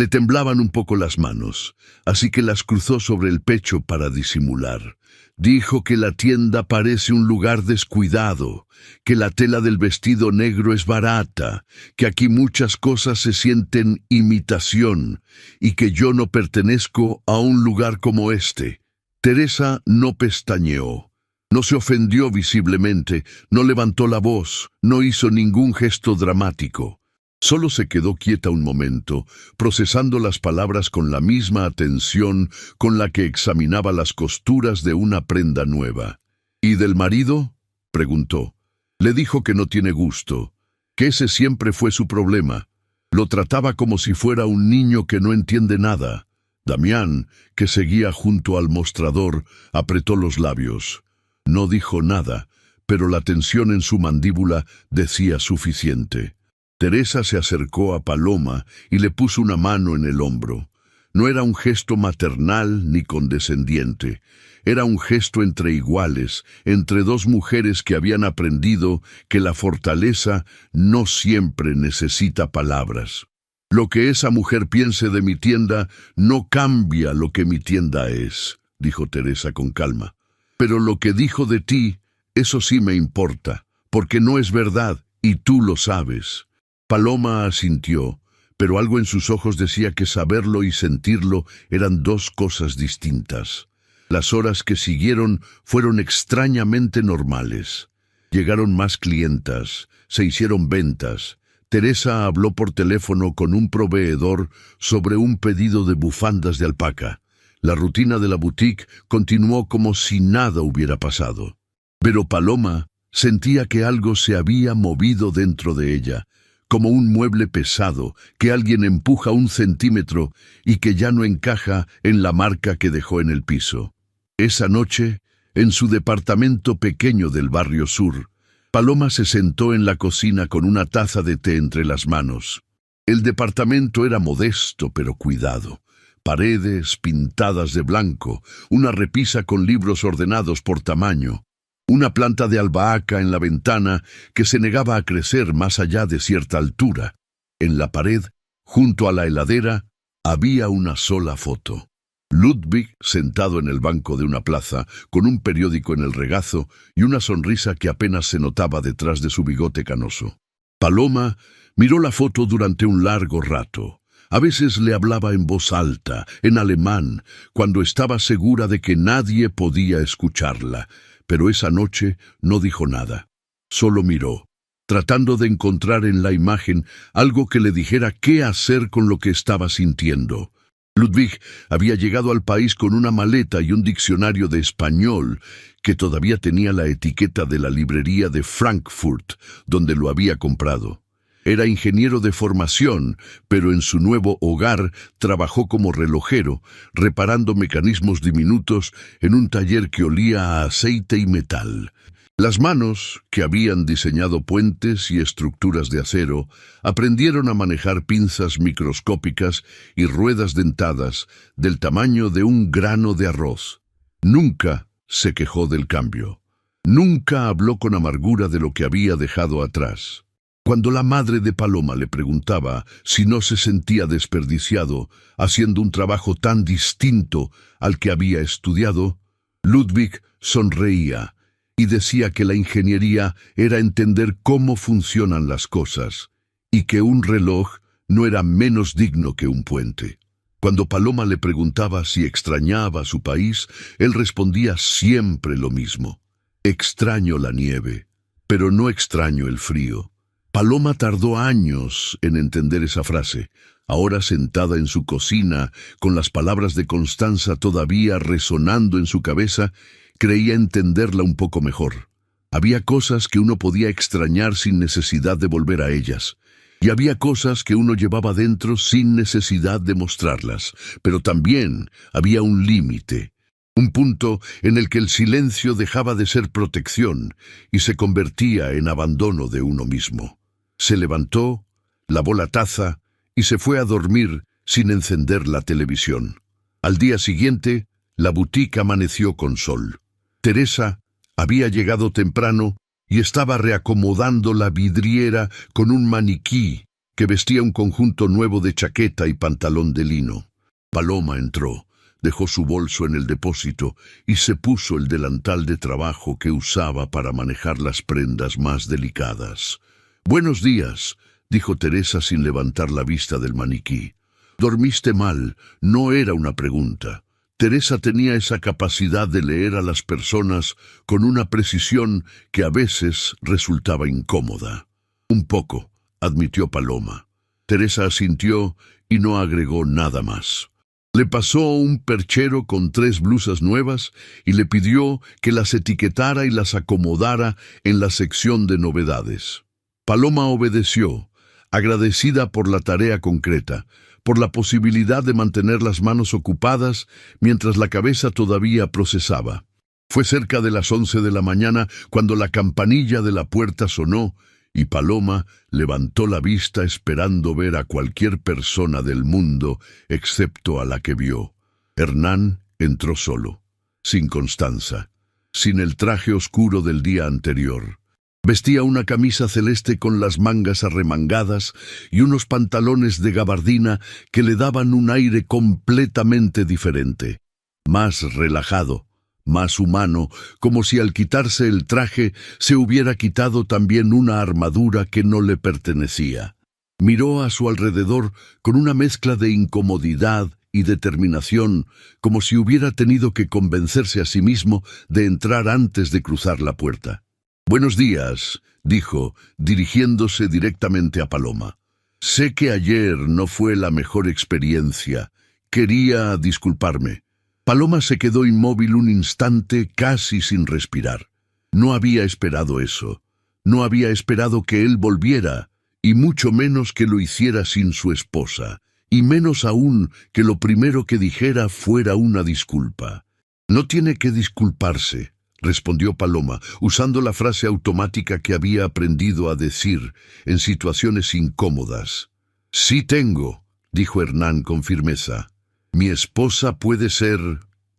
Le temblaban un poco las manos, así que las cruzó sobre el pecho para disimular. Dijo que la tienda parece un lugar descuidado, que la tela del vestido negro es barata, que aquí muchas cosas se sienten imitación y que yo no pertenezco a un lugar como este. Teresa no pestañeó. No se ofendió visiblemente, no levantó la voz, no hizo ningún gesto dramático. Solo se quedó quieta un momento, procesando las palabras con la misma atención con la que examinaba las costuras de una prenda nueva. ¿Y del marido?, preguntó. Le dijo que no tiene gusto, que ese siempre fue su problema. Lo trataba como si fuera un niño que no entiende nada. Damián, que seguía junto al mostrador, apretó los labios. No dijo nada, pero la tensión en su mandíbula decía suficiente. Teresa se acercó a Paloma y le puso una mano en el hombro. No era un gesto maternal ni condescendiente. Era un gesto entre iguales, entre dos mujeres que habían aprendido que la fortaleza no siempre necesita palabras. Lo que esa mujer piense de mi tienda no cambia lo que mi tienda es, dijo Teresa con calma. Pero lo que dijo de ti, eso sí me importa, porque no es verdad y tú lo sabes. Paloma asintió, pero algo en sus ojos decía que saberlo y sentirlo eran dos cosas distintas. Las horas que siguieron fueron extrañamente normales. Llegaron más clientas, se hicieron ventas. Teresa habló por teléfono con un proveedor sobre un pedido de bufandas de alpaca. La rutina de la boutique continuó como si nada hubiera pasado. Pero Paloma sentía que algo se había movido dentro de ella, como un mueble pesado que alguien empuja 1 centímetro y que ya no encaja en la marca que dejó en el piso. Esa noche, en su departamento pequeño del barrio sur, Paloma se sentó en la cocina con una taza de té entre las manos. El departamento era modesto pero cuidado. Paredes pintadas de blanco, una repisa con libros ordenados por tamaño, una planta de albahaca en la ventana que se negaba a crecer más allá de cierta altura. En la pared, junto a la heladera, había una sola foto. Ludwig sentado en el banco de una plaza, con un periódico en el regazo y una sonrisa que apenas se notaba detrás de su bigote canoso. Paloma miró la foto durante un largo rato. A veces le hablaba en voz alta, en alemán, cuando estaba segura de que nadie podía escucharla. Pero esa noche no dijo nada. Solo miró, tratando de encontrar en la imagen algo que le dijera qué hacer con lo que estaba sintiendo. Ludwig había llegado al país con una maleta y un diccionario de español que todavía tenía la etiqueta de la librería de Frankfurt, donde lo había comprado. Era ingeniero de formación, pero en su nuevo hogar trabajó como relojero, reparando mecanismos diminutos en un taller que olía a aceite y metal. Las manos, que habían diseñado puentes y estructuras de acero, aprendieron a manejar pinzas microscópicas y ruedas dentadas del tamaño de un grano de arroz. Nunca se quejó del cambio. Nunca habló con amargura de lo que había dejado atrás. Cuando la madre de Paloma le preguntaba si no se sentía desperdiciado haciendo un trabajo tan distinto al que había estudiado, Ludwig sonreía y decía que la ingeniería era entender cómo funcionan las cosas y que un reloj no era menos digno que un puente. Cuando Paloma le preguntaba si extrañaba su país, él respondía siempre lo mismo. Extraño la nieve, pero no extraño el frío. Paloma tardó años en entender esa frase. Ahora sentada en su cocina, con las palabras de Constanza todavía resonando en su cabeza, creía entenderla un poco mejor. Había cosas que uno podía extrañar sin necesidad de volver a ellas. Y había cosas que uno llevaba dentro sin necesidad de mostrarlas. Pero también había un límite. Un punto en el que el silencio dejaba de ser protección y se convertía en abandono de uno mismo. Se levantó, lavó la taza y se fue a dormir sin encender la televisión. Al día siguiente, la boutique amaneció con sol. Teresa había llegado temprano y estaba reacomodando la vidriera con un maniquí que vestía un conjunto nuevo de chaqueta y pantalón de lino. Paloma entró, dejó su bolso en el depósito y se puso el delantal de trabajo que usaba para manejar las prendas más delicadas. «Buenos días», dijo Teresa sin levantar la vista del maniquí. «¿Dormiste mal?». No era una pregunta. Teresa tenía esa capacidad de leer a las personas con una precisión que a veces resultaba incómoda. «Un poco», admitió Paloma. Teresa asintió y no agregó nada más. Le pasó un perchero con 3 blusas nuevas y le pidió que las etiquetara y las acomodara en la sección de novedades. Paloma obedeció, agradecida por la tarea concreta, por la posibilidad de mantener las manos ocupadas mientras la cabeza todavía procesaba. Fue cerca de las 11 de la mañana cuando la campanilla de la puerta sonó y Paloma levantó la vista esperando ver a cualquier persona del mundo excepto a la que vio. Hernán entró solo, sin Constanza, sin el traje oscuro del día anterior. Vestía una camisa celeste con las mangas arremangadas y unos pantalones de gabardina que le daban un aire completamente diferente, más relajado, más humano, como si al quitarse el traje se hubiera quitado también una armadura que no le pertenecía. Miró a su alrededor con una mezcla de incomodidad y determinación, como si hubiera tenido que convencerse a sí mismo de entrar antes de cruzar la puerta. «Buenos días», dijo, dirigiéndose directamente a Paloma. «Sé que ayer no fue la mejor experiencia. Quería disculparme». Paloma se quedó inmóvil un instante, casi sin respirar. No había esperado eso. No había esperado que él volviera, y mucho menos que lo hiciera sin su esposa, y menos aún que lo primero que dijera fuera una disculpa. «No tiene que disculparse», respondió Paloma, usando la frase automática que había aprendido a decir en situaciones incómodas. «Sí tengo», dijo Hernán con firmeza. «Mi esposa puede ser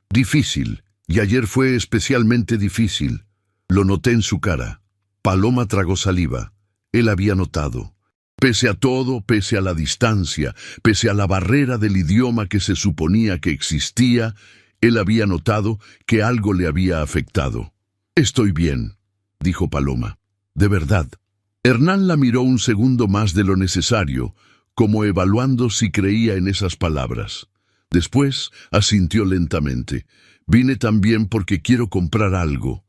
difícil, y ayer fue especialmente difícil. Lo noté en su cara». Paloma tragó saliva. Él había notado. Pese a todo, pese a la distancia, pese a la barrera del idioma que se suponía que existía, él había notado que algo le había afectado. «Estoy bien», dijo Paloma. «De verdad». Hernán la miró un segundo más de lo necesario, como evaluando si creía en esas palabras. Después asintió lentamente. «Vine también porque quiero comprar algo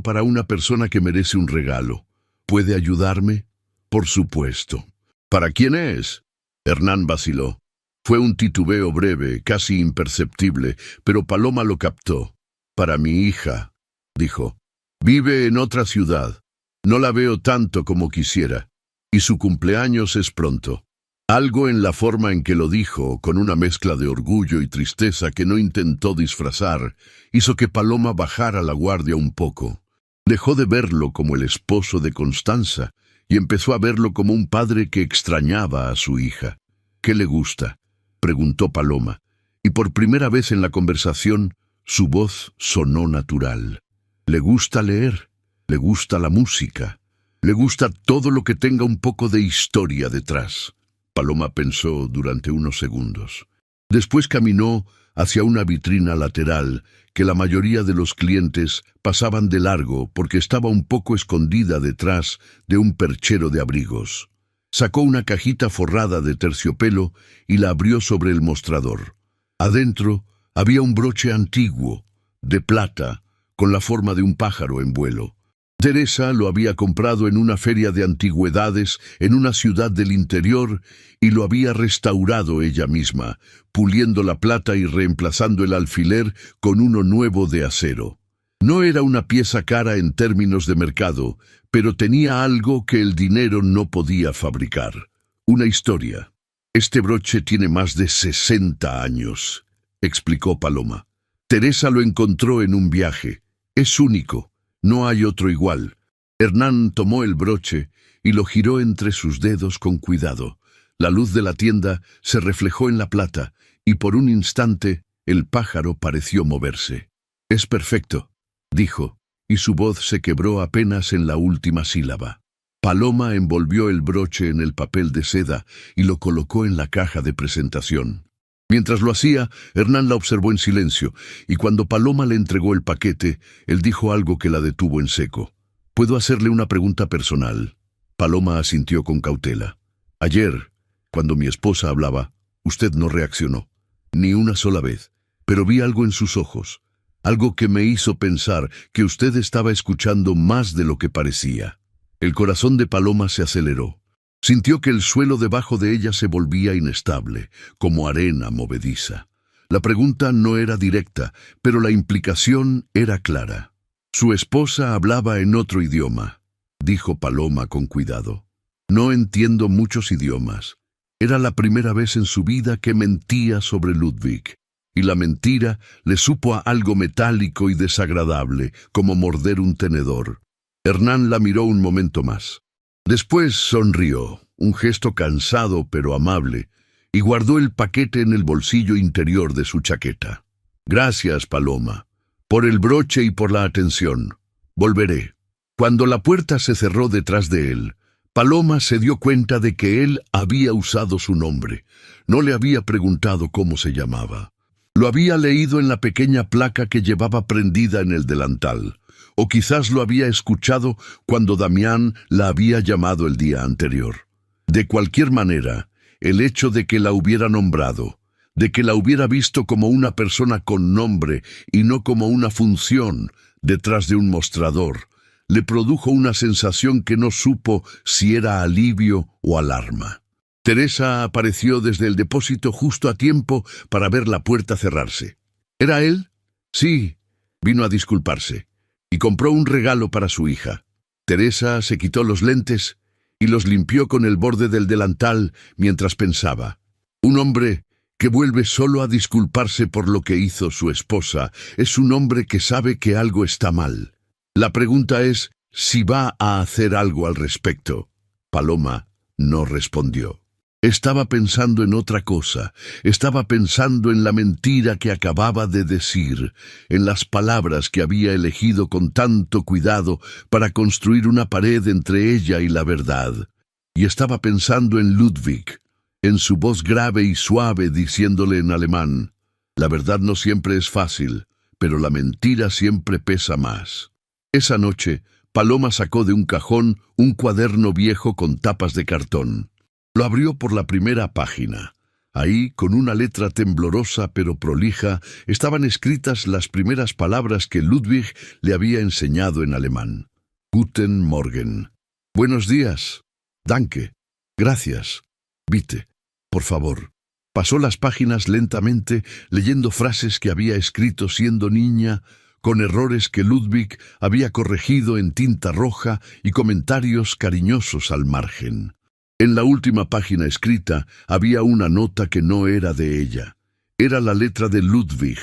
para una persona que merece un regalo. ¿Puede ayudarme?» «Por supuesto». «¿Para quién es?» Hernán vaciló. Fue un titubeo breve, casi imperceptible, pero Paloma lo captó. «Para mi hija», dijo. «Vive en otra ciudad. No la veo tanto como quisiera. Y su cumpleaños es pronto». Algo en la forma en que lo dijo, con una mezcla de orgullo y tristeza que no intentó disfrazar, hizo que Paloma bajara la guardia un poco. Dejó de verlo como el esposo de Constanza y empezó a verlo como un padre que extrañaba a su hija. «¿Qué le gusta?», preguntó Paloma, y por primera vez en la conversación su voz sonó natural. «Le gusta leer, le gusta la música, le gusta todo lo que tenga un poco de historia detrás». Paloma pensó durante unos segundos. Después caminó hacia una vitrina lateral que la mayoría de los clientes pasaban de largo porque estaba un poco escondida detrás de un perchero de abrigos. Sacó una cajita forrada de terciopelo y la abrió sobre el mostrador. Adentro había un broche antiguo, de plata, con la forma de un pájaro en vuelo. Teresa lo había comprado en una feria de antigüedades en una ciudad del interior y lo había restaurado ella misma, puliendo la plata y reemplazando el alfiler con uno nuevo de acero. No era una pieza cara en términos de mercado, pero tenía algo que el dinero no podía fabricar: una historia. «Este broche tiene más de 60 años», explicó Paloma. «Teresa lo encontró en un viaje. Es único. No hay otro igual». Hernán tomó el broche y lo giró entre sus dedos con cuidado. La luz de la tienda se reflejó en la plata y por un instante el pájaro pareció moverse. «Es perfecto», dijo, y su voz se quebró apenas en la última sílaba. Paloma envolvió el broche en el papel de seda y lo colocó en la caja de presentación. Mientras lo hacía, Hernán la observó en silencio, y cuando Paloma le entregó el paquete, él dijo algo que la detuvo en seco. «¿Puedo hacerle una pregunta personal?» Paloma asintió con cautela. «Ayer, cuando mi esposa hablaba, usted no reaccionó, ni una sola vez, pero vi algo en sus ojos, algo que me hizo pensar que usted estaba escuchando más de lo que parecía». El corazón de Paloma se aceleró. Sintió que el suelo debajo de ella se volvía inestable, como arena movediza. La pregunta no era directa, pero la implicación era clara. Su esposa hablaba en otro idioma, dijo Paloma con cuidado. «No entiendo muchos idiomas. Era la primera vez en su vida que mentía sobre Ludwig, y la mentira le supo a algo metálico y desagradable, como morder un tenedor». Hernán la miró un momento más. Después sonrió, un gesto cansado pero amable, y guardó el paquete en el bolsillo interior de su chaqueta. «Gracias, Paloma, por el broche y por la atención. Volveré». Cuando la puerta se cerró detrás de él, Paloma se dio cuenta de que él había usado su nombre. No le había preguntado cómo se llamaba. Lo había leído en la pequeña placa que llevaba prendida en el delantal. O quizás lo había escuchado cuando Damián la había llamado el día anterior. De cualquier manera, el hecho de que la hubiera nombrado, de que la hubiera visto como una persona con nombre y no como una función detrás de un mostrador, le produjo una sensación que no supo si era alivio o alarma. Teresa apareció desde el depósito justo a tiempo para ver la puerta cerrarse. ¿Era él? Sí, vino a disculparse. Y compró un regalo para su hija. Teresa se quitó los lentes y los limpió con el borde del delantal mientras pensaba. Un hombre que vuelve solo a disculparse por lo que hizo su esposa es un hombre que sabe que algo está mal. La pregunta es si va a hacer algo al respecto. Paloma no respondió. Estaba pensando en otra cosa. Estaba pensando en la mentira que acababa de decir, en las palabras que había elegido con tanto cuidado para construir una pared entre ella y la verdad. Y estaba pensando en Ludwig, en su voz grave y suave diciéndole en alemán: «La verdad no siempre es fácil, pero la mentira siempre pesa más». Esa noche, Paloma sacó de un cajón un cuaderno viejo con tapas de cartón. Lo abrió por la primera página. Ahí, con una letra temblorosa pero prolija, estaban escritas las primeras palabras que Ludwig le había enseñado en alemán. Guten Morgen. Buenos días. Danke. Gracias. Bitte. Por favor. Pasó las páginas lentamente, leyendo frases que había escrito siendo niña, con errores que Ludwig había corregido en tinta roja y comentarios cariñosos al margen. En la última página escrita había una nota que no era de ella. Era la letra de Ludwig,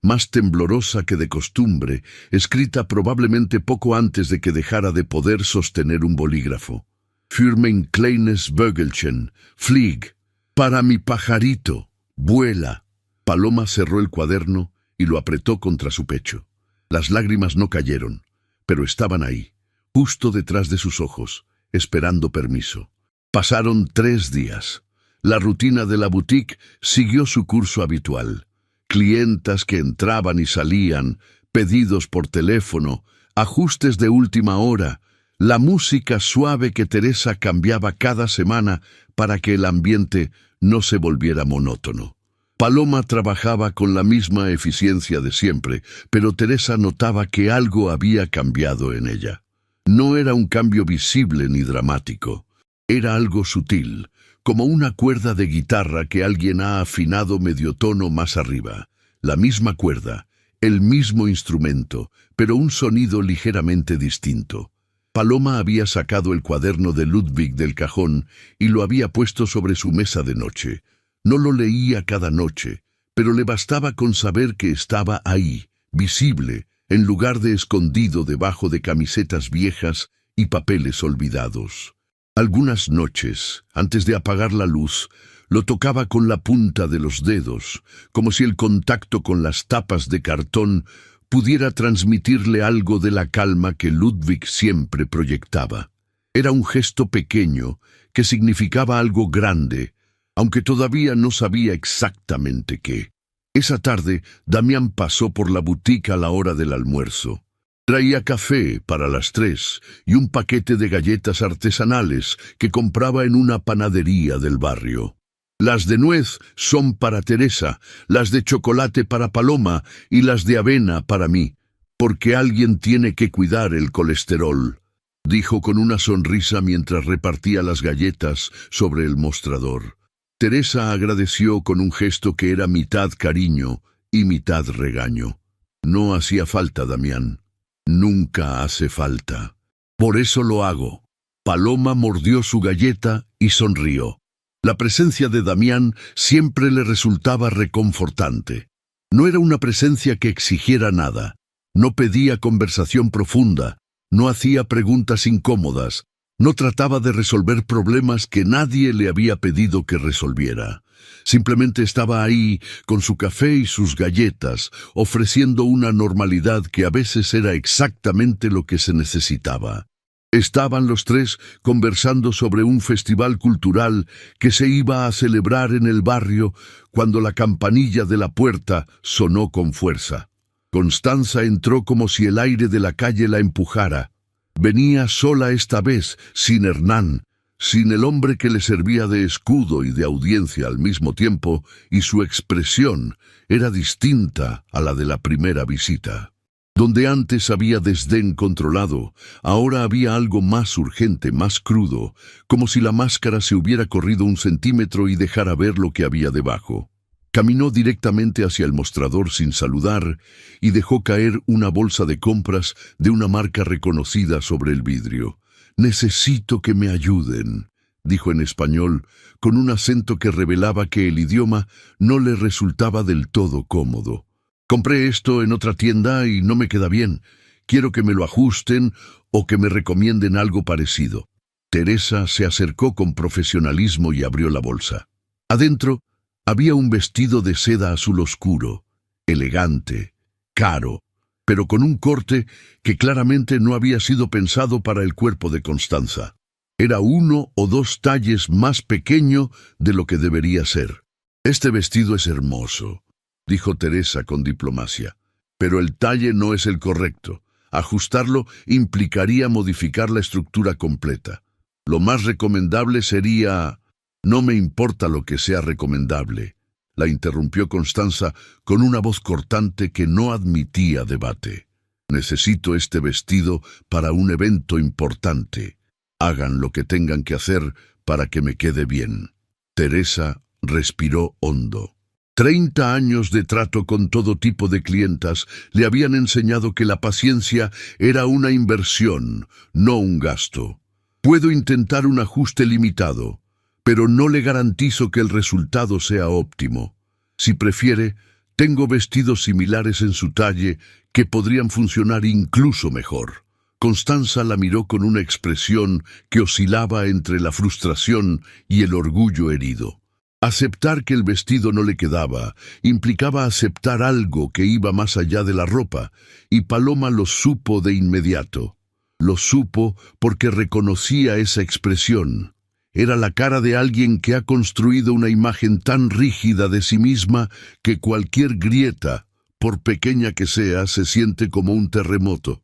más temblorosa que de costumbre, escrita probablemente poco antes de que dejara de poder sostener un bolígrafo. Für mein kleines Vögelchen, flieg. Para mi pajarito, vuela. Paloma cerró el cuaderno y lo apretó contra su pecho. Las lágrimas no cayeron, pero estaban ahí, justo detrás de sus ojos, esperando permiso. Pasaron 3 días. La rutina de la boutique siguió su curso habitual. Clientas que entraban y salían, pedidos por teléfono, ajustes de última hora, la música suave que Teresa cambiaba cada semana para que el ambiente no se volviera monótono. Paloma trabajaba con la misma eficiencia de siempre, pero Teresa notaba que algo había cambiado en ella. No era un cambio visible ni dramático. Era algo sutil, como una cuerda de guitarra que alguien ha afinado medio tono más arriba. La misma cuerda, el mismo instrumento, pero un sonido ligeramente distinto. Paloma había sacado el cuaderno de Ludwig del cajón y lo había puesto sobre su mesa de noche. No lo leía cada noche, pero le bastaba con saber que estaba ahí, visible, en lugar de escondido debajo de camisetas viejas y papeles olvidados. Algunas noches, antes de apagar la luz, lo tocaba con la punta de los dedos, como si el contacto con las tapas de cartón pudiera transmitirle algo de la calma que Ludwig siempre proyectaba. Era un gesto pequeño que significaba algo grande, aunque todavía no sabía exactamente qué. Esa tarde, Damián pasó por la boutique a la hora del almuerzo. Traía café para las 3 y un paquete de galletas artesanales que compraba en una panadería del barrio. Las de nuez son para Teresa, las de chocolate para Paloma y las de avena para mí, porque alguien tiene que cuidar el colesterol, dijo con una sonrisa mientras repartía las galletas sobre el mostrador. Teresa agradeció con un gesto que era mitad cariño y mitad regaño. No hacía falta, Damián. Nunca hace falta. Por eso lo hago. Paloma mordió su galleta y sonrió. La presencia de Damián siempre le resultaba reconfortante. No era una presencia que exigiera nada. No pedía conversación profunda. No hacía preguntas incómodas. No trataba de resolver problemas que nadie le había pedido que resolviera. Simplemente estaba ahí, con su café y sus galletas, ofreciendo una normalidad que a veces era exactamente lo que se necesitaba. Estaban los tres conversando sobre un festival cultural que se iba a celebrar en el barrio cuando la campanilla de la puerta sonó con fuerza. Constanza entró como si el aire de la calle la empujara. Venía sola esta vez, sin Hernán, sin el hombre que le servía de escudo y de audiencia al mismo tiempo, y su expresión era distinta a la de la primera visita. Donde antes había desdén controlado, ahora había algo más urgente, más crudo, como si la máscara se hubiera corrido 1 centímetro y dejara ver lo que había debajo. Caminó directamente hacia el mostrador sin saludar y dejó caer una bolsa de compras de una marca reconocida sobre el vidrio. «Necesito que me ayuden», dijo en español, con un acento que revelaba que el idioma no le resultaba del todo cómodo. «Compré esto en otra tienda y no me queda bien. Quiero que me lo ajusten o que me recomienden algo parecido». Teresa se acercó con profesionalismo y abrió la bolsa. Adentro había un vestido de seda azul oscuro, elegante, caro, pero con un corte que claramente no había sido pensado para el cuerpo de Constanza. Era 1 o 2 talles más pequeño de lo que debería ser. «Este vestido es hermoso», dijo Teresa con diplomacia, «pero el talle no es el correcto. Ajustarlo implicaría modificar la estructura completa. Lo más recomendable sería...» «No me importa lo que sea recomendable», la interrumpió Constanza con una voz cortante que no admitía debate. «Necesito este vestido para un evento importante. Hagan lo que tengan que hacer para que me quede bien». Teresa respiró hondo. 30 años de trato con todo tipo de clientas le habían enseñado que la paciencia era una inversión, no un gasto. «Puedo intentar un ajuste limitado, pero no le garantizo que el resultado sea óptimo. Si prefiere, tengo vestidos similares en su talle que podrían funcionar incluso mejor». Constanza la miró con una expresión que oscilaba entre la frustración y el orgullo herido. Aceptar que el vestido no le quedaba implicaba aceptar algo que iba más allá de la ropa, y Paloma lo supo de inmediato. Lo supo porque reconocía esa expresión. Era la cara de alguien que ha construido una imagen tan rígida de sí misma que cualquier grieta, por pequeña que sea, se siente como un terremoto.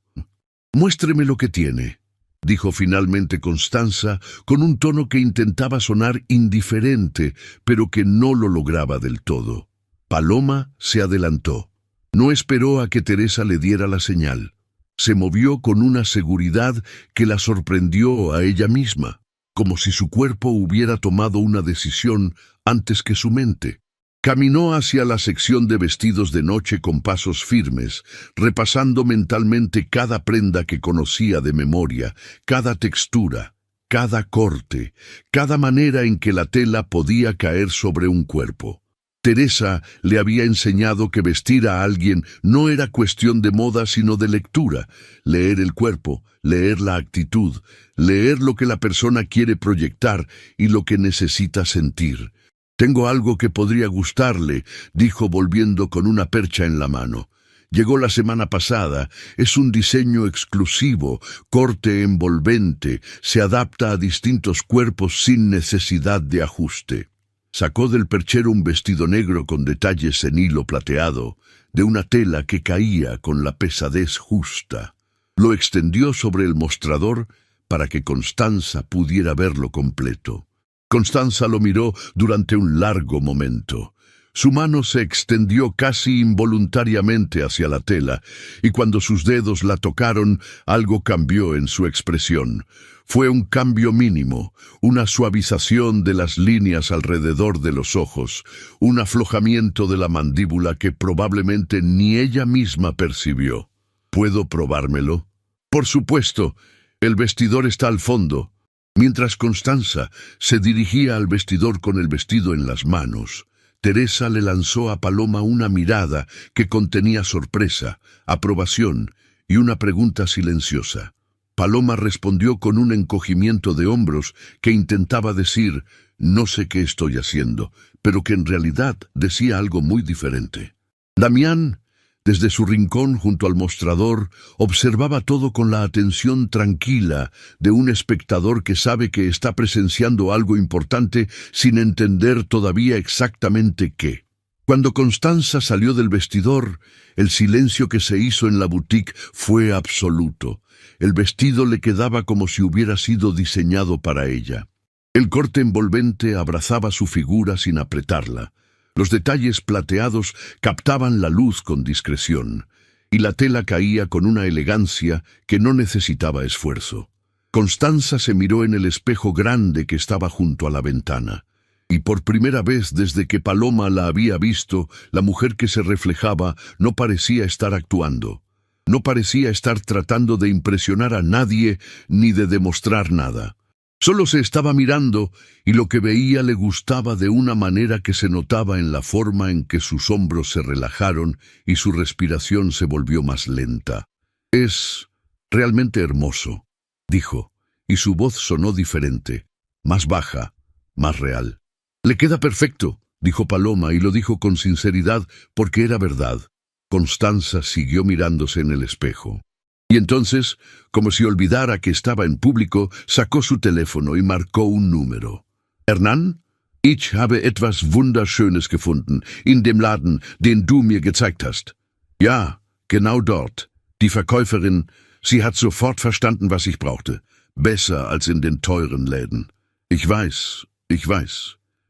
«Muéstreme lo que tiene», dijo finalmente Constanza con un tono que intentaba sonar indiferente, pero que no lo lograba del todo. Paloma se adelantó. No esperó a que Teresa le diera la señal. Se movió con una seguridad que la sorprendió a ella misma, como si su cuerpo hubiera tomado una decisión antes que su mente. Caminó hacia la sección de vestidos de noche con pasos firmes, repasando mentalmente cada prenda que conocía de memoria, cada textura, cada corte, cada manera en que la tela podía caer sobre un cuerpo. Teresa le había enseñado que vestir a alguien no era cuestión de moda sino de lectura, leer el cuerpo, leer la actitud, leer lo que la persona quiere proyectar y lo que necesita sentir. «Tengo algo que podría gustarle», dijo volviendo con una percha en la mano. Llegó la semana pasada, es un diseño exclusivo, corte envolvente, se adapta a distintos cuerpos sin necesidad de ajuste. Sacó del perchero un vestido negro con detalles en hilo plateado, de una tela que caía con la pesadez justa. Lo extendió sobre el mostrador para que Constanza pudiera verlo completo. Constanza lo miró durante un largo momento. Su mano se extendió casi involuntariamente hacia la tela, y cuando sus dedos la tocaron, algo cambió en su expresión. Fue un cambio mínimo, una suavización de las líneas alrededor de los ojos, un aflojamiento de la mandíbula que probablemente ni ella misma percibió. ¿Puedo probármelo? Por supuesto, el vestidor está al fondo. Mientras Constanza se dirigía al vestidor con el vestido en las manos, Teresa le lanzó a Paloma una mirada que contenía sorpresa, aprobación y una pregunta silenciosa. Paloma respondió con un encogimiento de hombros que intentaba decir, no sé qué estoy haciendo, pero que en realidad decía algo muy diferente. Damián, desde su rincón junto al mostrador, observaba todo con la atención tranquila de un espectador que sabe que está presenciando algo importante sin entender todavía exactamente qué. Cuando Constanza salió del vestidor, el silencio que se hizo en la boutique fue absoluto. El vestido le quedaba como si hubiera sido diseñado para ella. El corte envolvente abrazaba su figura sin apretarla. Los detalles plateados captaban la luz con discreción, y la tela caía con una elegancia que no necesitaba esfuerzo. Constanza se miró en el espejo grande que estaba junto a la ventana, y por primera vez desde que Paloma la había visto, la mujer que se reflejaba no parecía estar actuando. No parecía estar tratando de impresionar a nadie ni de demostrar nada. Solo se estaba mirando y lo que veía le gustaba de una manera que se notaba en la forma en que sus hombros se relajaron y su respiración se volvió más lenta. «Es realmente hermoso», dijo, y su voz sonó diferente, más baja, más real. «Le queda perfecto», dijo Paloma, y lo dijo con sinceridad porque era verdad. Constanza siguió mirándose en el espejo. Y entonces, como si olvidara que estaba en público, sacó su teléfono y marcó un número. «Hernán, ich habe etwas Wunderschönes gefunden, in dem Laden, den du mir gezeigt hast.» «Ja, genau dort. Die Verkäuferin, sie hat sofort verstanden, was ich brauchte. Besser als in den teuren Läden.» Ich weiß.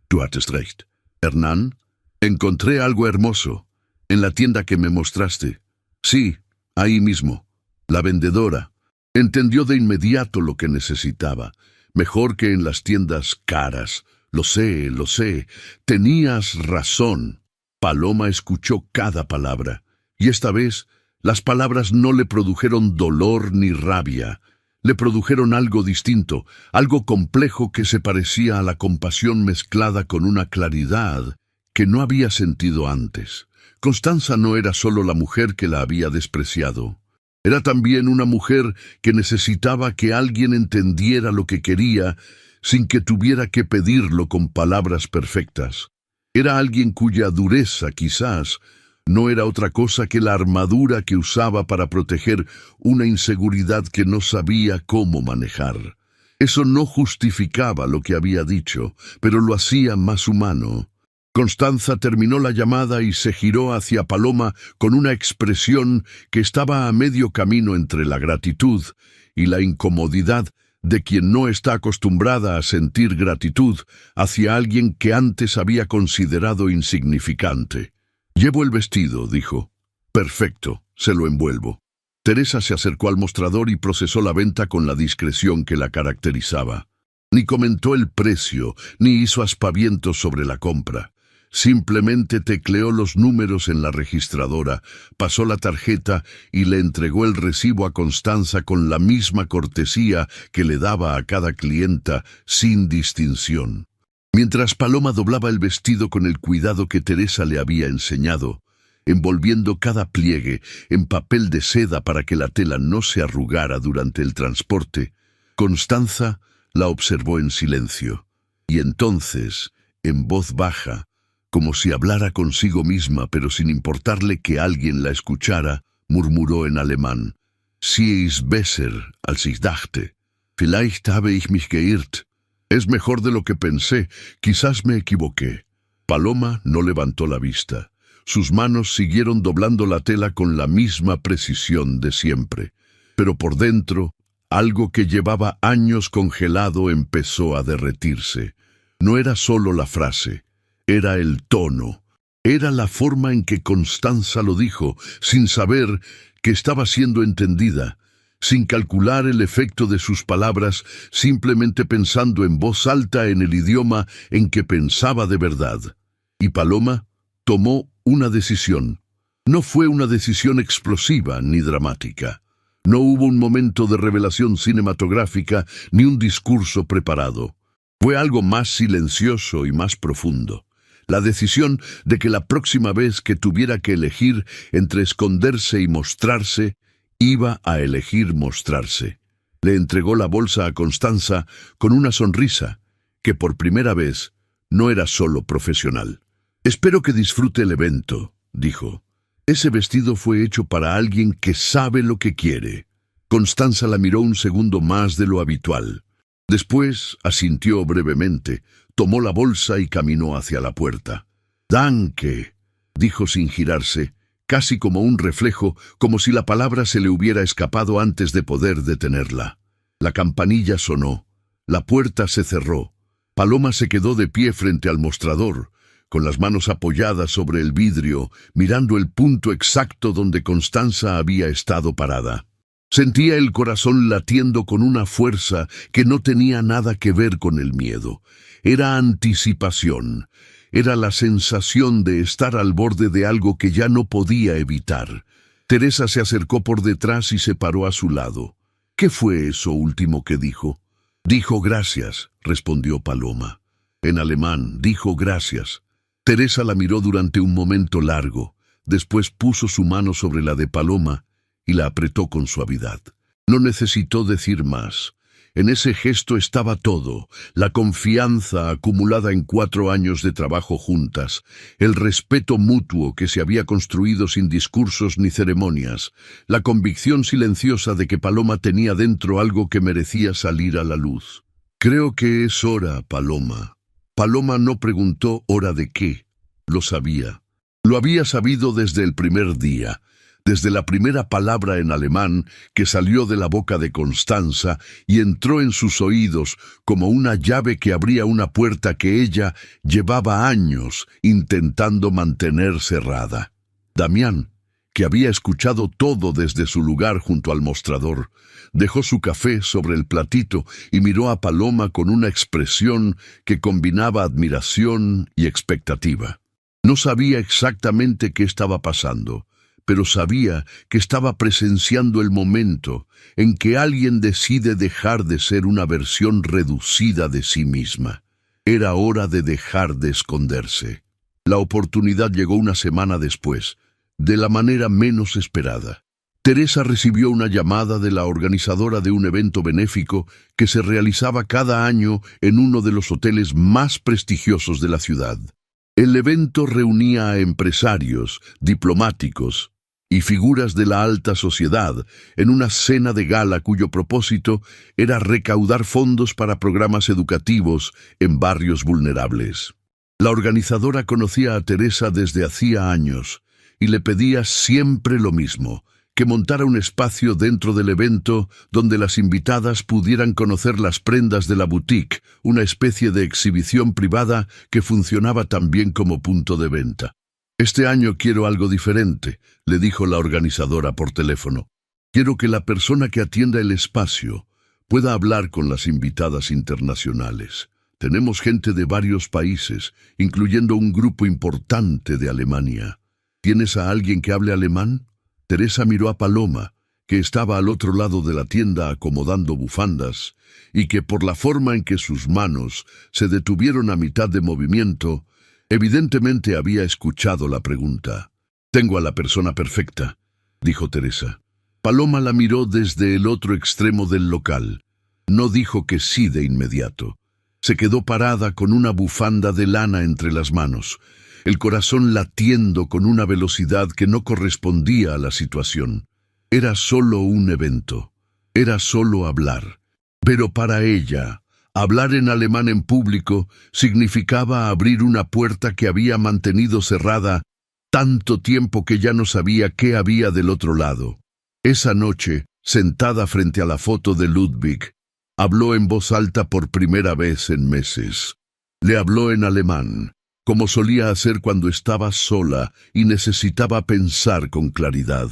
Du hattest recht. «Hernán, encontré algo hermoso, en la tienda que me mostraste.» «Sí, ahí mismo.» La vendedora entendió de inmediato lo que necesitaba, mejor que en las tiendas caras. Lo sé. Tenías razón. Paloma escuchó cada palabra, y esta vez las palabras no le produjeron dolor ni rabia. Le produjeron algo distinto, algo complejo que se parecía a la compasión mezclada con una claridad que no había sentido antes. Constanza no era solo la mujer que la había despreciado. Era también una mujer que necesitaba que alguien entendiera lo que quería sin que tuviera que pedirlo con palabras perfectas. Era alguien cuya dureza, quizás, no era otra cosa que la armadura que usaba para proteger una inseguridad que no sabía cómo manejar. Eso no justificaba lo que había dicho, pero lo hacía más humano. Constanza terminó la llamada y se giró hacia Paloma con una expresión que estaba a medio camino entre la gratitud y la incomodidad de quien no está acostumbrada a sentir gratitud hacia alguien que antes había considerado insignificante. «Llevo el vestido», dijo. «Perfecto, se lo envuelvo». Teresa se acercó al mostrador y procesó la venta con la discreción que la caracterizaba. Ni comentó el precio, ni hizo aspavientos sobre la compra. Simplemente tecleó los números en la registradora, pasó la tarjeta y le entregó el recibo a Constanza con la misma cortesía que le daba a cada clienta, sin distinción. Mientras Paloma doblaba el vestido con el cuidado que Teresa le había enseñado, envolviendo cada pliegue en papel de seda para que la tela no se arrugara durante el transporte, Constanza la observó en silencio. Y entonces, en voz baja, Como si hablara consigo misma, pero sin importarle que alguien la escuchara, murmuró en alemán: Sie ist besser, als ich dachte. Vielleicht habe ich mich geirrt. Es mejor de lo que pensé, quizás me equivoqué. Paloma no levantó la vista. Sus manos siguieron doblando la tela con la misma precisión de siempre. Pero por dentro, algo que llevaba años congelado empezó a derretirse. No era solo la frase, era el tono. Era la forma en que Constanza lo dijo, sin saber que estaba siendo entendida, sin calcular el efecto de sus palabras, simplemente pensando en voz alta en el idioma en que pensaba de verdad. Y Paloma tomó una decisión. No fue una decisión explosiva ni dramática. No hubo un momento de revelación cinematográfica ni un discurso preparado. Fue algo más silencioso y más profundo. La decisión de que la próxima vez que tuviera que elegir entre esconderse y mostrarse, iba a elegir mostrarse. Le entregó la bolsa a Constanza con una sonrisa que por primera vez no era solo profesional. «Espero que disfrute el evento», dijo. «Ese vestido fue hecho para alguien que sabe lo que quiere». Constanza la miró un segundo más de lo habitual. Después asintió brevemente, tomó la bolsa y caminó hacia la puerta. «Danke», dijo sin girarse, casi como un reflejo, como si la palabra se le hubiera escapado antes de poder detenerla. La campanilla sonó. La puerta se cerró. Paloma se quedó de pie frente al mostrador, con las manos apoyadas sobre el vidrio, mirando el punto exacto donde Constanza había estado parada. Sentía el corazón latiendo con una fuerza que no tenía nada que ver con el miedo. Era anticipación. Era la sensación de estar al borde de algo que ya no podía evitar. Teresa se acercó por detrás y se paró a su lado. ¿Qué fue eso último que dijo? «Dijo gracias», respondió Paloma. En alemán, dijo gracias. Teresa la miró durante un momento largo. Después puso su mano sobre la de Paloma y la apretó con suavidad. No necesitó decir más. En ese gesto estaba todo: la confianza acumulada en 4 años de trabajo juntas, el respeto mutuo que se había construido sin discursos ni ceremonias, la convicción silenciosa de que Paloma tenía dentro algo que merecía salir a la luz. «Creo que es hora, Paloma». Paloma no preguntó hora de qué. Lo sabía. Lo había sabido desde el primer día, desde la primera palabra en alemán que salió de la boca de Constanza y entró en sus oídos como una llave que abría una puerta que ella llevaba años intentando mantener cerrada. Damián, que había escuchado todo desde su lugar junto al mostrador, dejó su café sobre el platito y miró a Paloma con una expresión que combinaba admiración y expectativa. No sabía exactamente qué estaba pasando, pero sabía que estaba presenciando el momento en que alguien decide dejar de ser una versión reducida de sí misma. Era hora de dejar de esconderse. La oportunidad llegó una semana después, de la manera menos esperada. Teresa recibió una llamada de la organizadora de un evento benéfico que se realizaba cada año en uno de los hoteles más prestigiosos de la ciudad. El evento reunía a empresarios, diplomáticos y figuras de la alta sociedad en una cena de gala cuyo propósito era recaudar fondos para programas educativos en barrios vulnerables. La organizadora conocía a Teresa desde hacía años y le pedía siempre lo mismo: que montara un espacio dentro del evento donde las invitadas pudieran conocer las prendas de la boutique, una especie de exhibición privada que funcionaba también como punto de venta. «Este año quiero algo diferente», le dijo la organizadora por teléfono. «Quiero que la persona que atienda el espacio pueda hablar con las invitadas internacionales. Tenemos gente de varios países, incluyendo un grupo importante de Alemania. ¿Tienes a alguien que hable alemán?» Teresa miró a Paloma, que estaba al otro lado de la tienda acomodando bufandas, y que por la forma en que sus manos se detuvieron a mitad de movimiento, evidentemente había escuchado la pregunta. «Tengo a la persona perfecta», dijo Teresa. Paloma la miró desde el otro extremo del local. No dijo que sí de inmediato. Se quedó parada con una bufanda de lana entre las manos. el corazón latiendo con una velocidad que no correspondía a la situación. Era solo un evento, era solo hablar. Pero para ella, hablar en alemán en público significaba abrir una puerta que había mantenido cerrada tanto tiempo que ya no sabía qué había del otro lado. Esa noche, sentada frente a la foto de Ludwig, habló en voz alta por primera vez en meses. Le habló en alemán, como solía hacer cuando estaba sola y necesitaba pensar con claridad.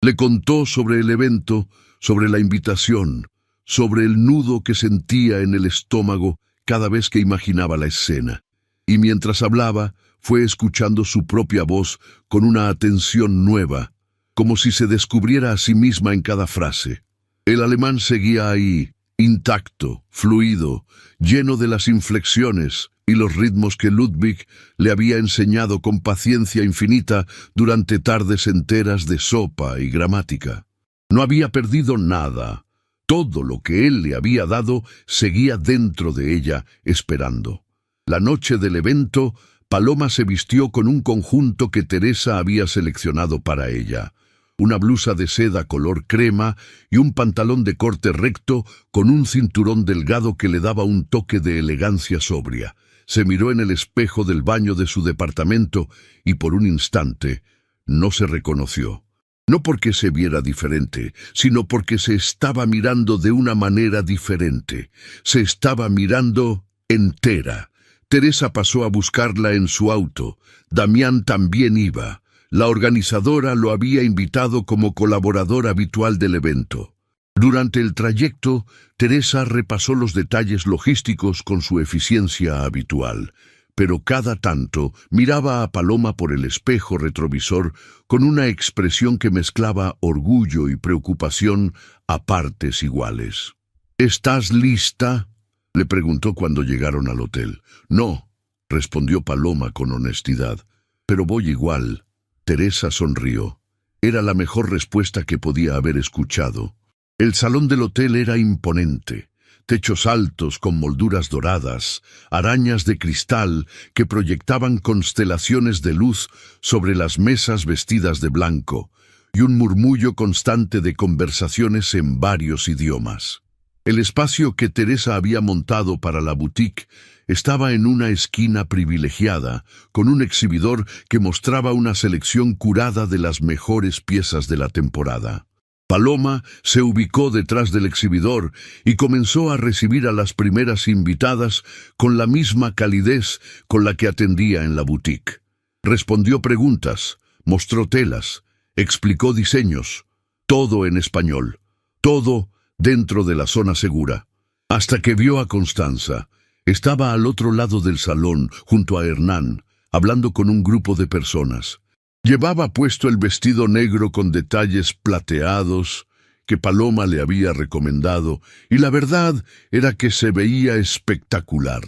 Le contó sobre el evento, sobre la invitación, sobre el nudo que sentía en el estómago cada vez que imaginaba la escena. Y mientras hablaba, fue escuchando su propia voz con una atención nueva, como si se descubriera a sí misma en cada frase. El alemán seguía ahí, intacto, fluido, lleno de las inflexiones y los ritmos que Ludwig le había enseñado con paciencia infinita durante tardes enteras de sopa y gramática. No había perdido nada. Todo lo que él le había dado seguía dentro de ella, esperando. La noche del evento, Paloma se vistió con un conjunto que Teresa había seleccionado para ella. Una blusa de seda color crema y un pantalón de corte recto con un cinturón delgado que le daba un toque de elegancia sobria. Se miró en el espejo del baño de su departamento y por un instante no se reconoció. No porque se viera diferente, sino porque se estaba mirando de una manera diferente. Se estaba mirando entera. Teresa pasó a buscarla en su auto. Damián también iba. La organizadora lo había invitado como colaborador habitual del evento. Durante el trayecto, Teresa repasó los detalles logísticos con su eficiencia habitual, pero cada tanto miraba a Paloma por el espejo retrovisor con una expresión que mezclaba orgullo y preocupación a partes iguales. «¿Estás lista?», le preguntó cuando llegaron al hotel. «No», respondió Paloma con honestidad, «pero voy igual». Teresa sonrió. Era la mejor respuesta que podía haber escuchado. El salón del hotel era imponente. Techos altos con molduras doradas, arañas de cristal que proyectaban constelaciones de luz sobre las mesas vestidas de blanco, y un murmullo constante de conversaciones en varios idiomas. El espacio que Teresa había montado para la boutique estaba en una esquina privilegiada, con un exhibidor que mostraba una selección curada de las mejores piezas de la temporada. Paloma se ubicó detrás del exhibidor y comenzó a recibir a las primeras invitadas con la misma calidez con la que atendía en la boutique. Respondió preguntas, mostró telas, explicó diseños, todo en español, todo dentro de la zona segura, hasta que vio a Constanza. Estaba al otro lado del salón, junto a Hernán, hablando con un grupo de personas. Llevaba puesto el vestido negro con detalles plateados que Paloma le había recomendado, y la verdad era que se veía espectacular.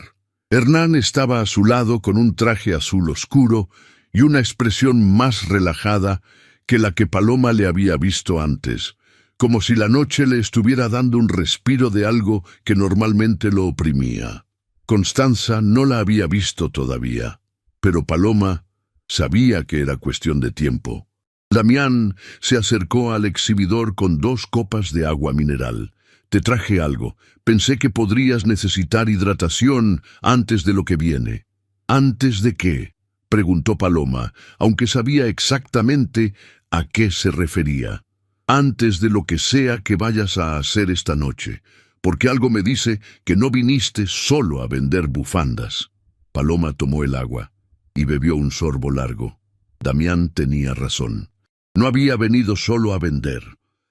Hernán estaba a su lado con un traje azul oscuro y una expresión más relajada que la que Paloma le había visto antes, como si la noche le estuviera dando un respiro de algo que normalmente lo oprimía. Constanza no la había visto todavía, pero Paloma sabía que era cuestión de tiempo. Damián se acercó al exhibidor con 2 copas de agua mineral. «Te traje algo. Pensé que podrías necesitar hidratación antes de lo que viene». «¿Antes de qué?», preguntó Paloma, aunque sabía exactamente a qué se refería. «Antes de lo que sea que vayas a hacer esta noche, porque algo me dice que no viniste solo a vender bufandas». Paloma tomó el agua y bebió un sorbo largo. Damián tenía razón. No había venido solo a vender.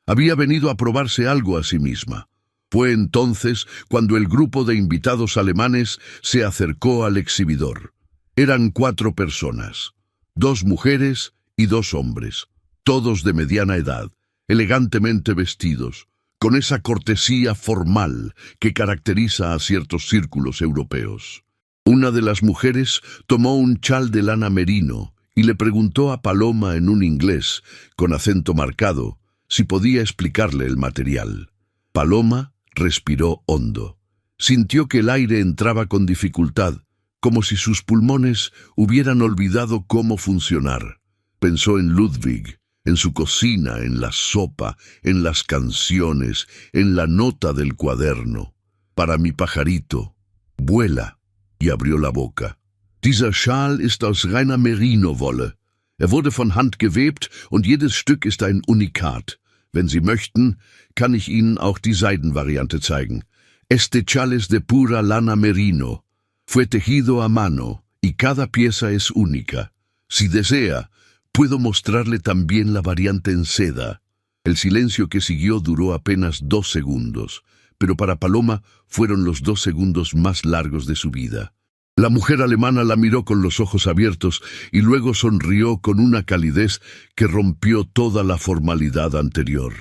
Había venido a probarse algo a sí misma. Fue entonces cuando el grupo de invitados alemanes se acercó al exhibidor. Eran 4 personas, 2 mujeres y 2 hombres, todos de mediana edad, elegantemente vestidos, con esa cortesía formal que caracteriza a ciertos círculos europeos. Una de las mujeres tomó un chal de lana merino y le preguntó a Paloma en un inglés, con acento marcado, si podía explicarle el material. Paloma respiró hondo. Sintió que el aire entraba con dificultad, como si sus pulmones hubieran olvidado cómo funcionar. Pensó en Ludwig, en su cocina, en la sopa, en las canciones, en la nota del cuaderno. Para mi pajarito, vuela, y abrió la boca. Dieser Schal ist aus reiner Merino-Wolle. Wurde von Hand gewebt und jedes Stück ist ein Unikat. Wenn Sie möchten, kann ich Ihnen auch die Seidenvariante zeigen. Este chal es de pura lana merino. Fue tejido a mano y cada pieza es única. Si desea, puedo mostrarle también la variante en seda. El silencio que siguió duró apenas 2 segundos, pero para Paloma fueron los 2 segundos más largos de su vida. La mujer alemana la miró con los ojos abiertos y luego sonrió con una calidez que rompió toda la formalidad anterior.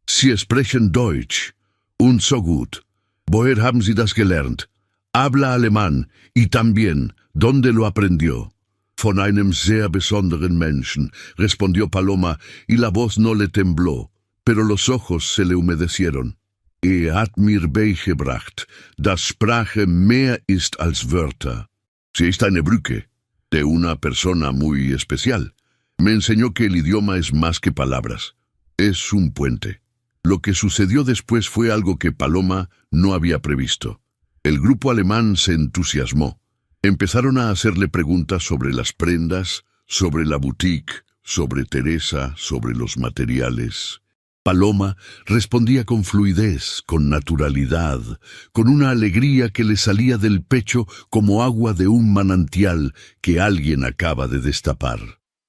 Sie sprechen Deutsch. Und so gut. Woher haben Sie das gelernt? Habla alemán, y también, ¿dónde lo aprendió? Von einem sehr besonderen Menschen, respondió Paloma, y la voz no le tembló, pero los ojos se le humedecieron. Hat mir beigebracht, dass Sprache mehr ist als Wörter. Sie ist eine Brücke, de una persona muy especial. Me enseñó que el idioma es más que palabras. Es un puente. Lo que sucedió después fue algo que Paloma no había previsto. El grupo alemán se entusiasmó. Empezaron a hacerle preguntas sobre las prendas, sobre la boutique, sobre Teresa, sobre los materiales. Paloma respondía con fluidez, con naturalidad, con una alegría que le salía del pecho como agua de un manantial que alguien acaba de destapar.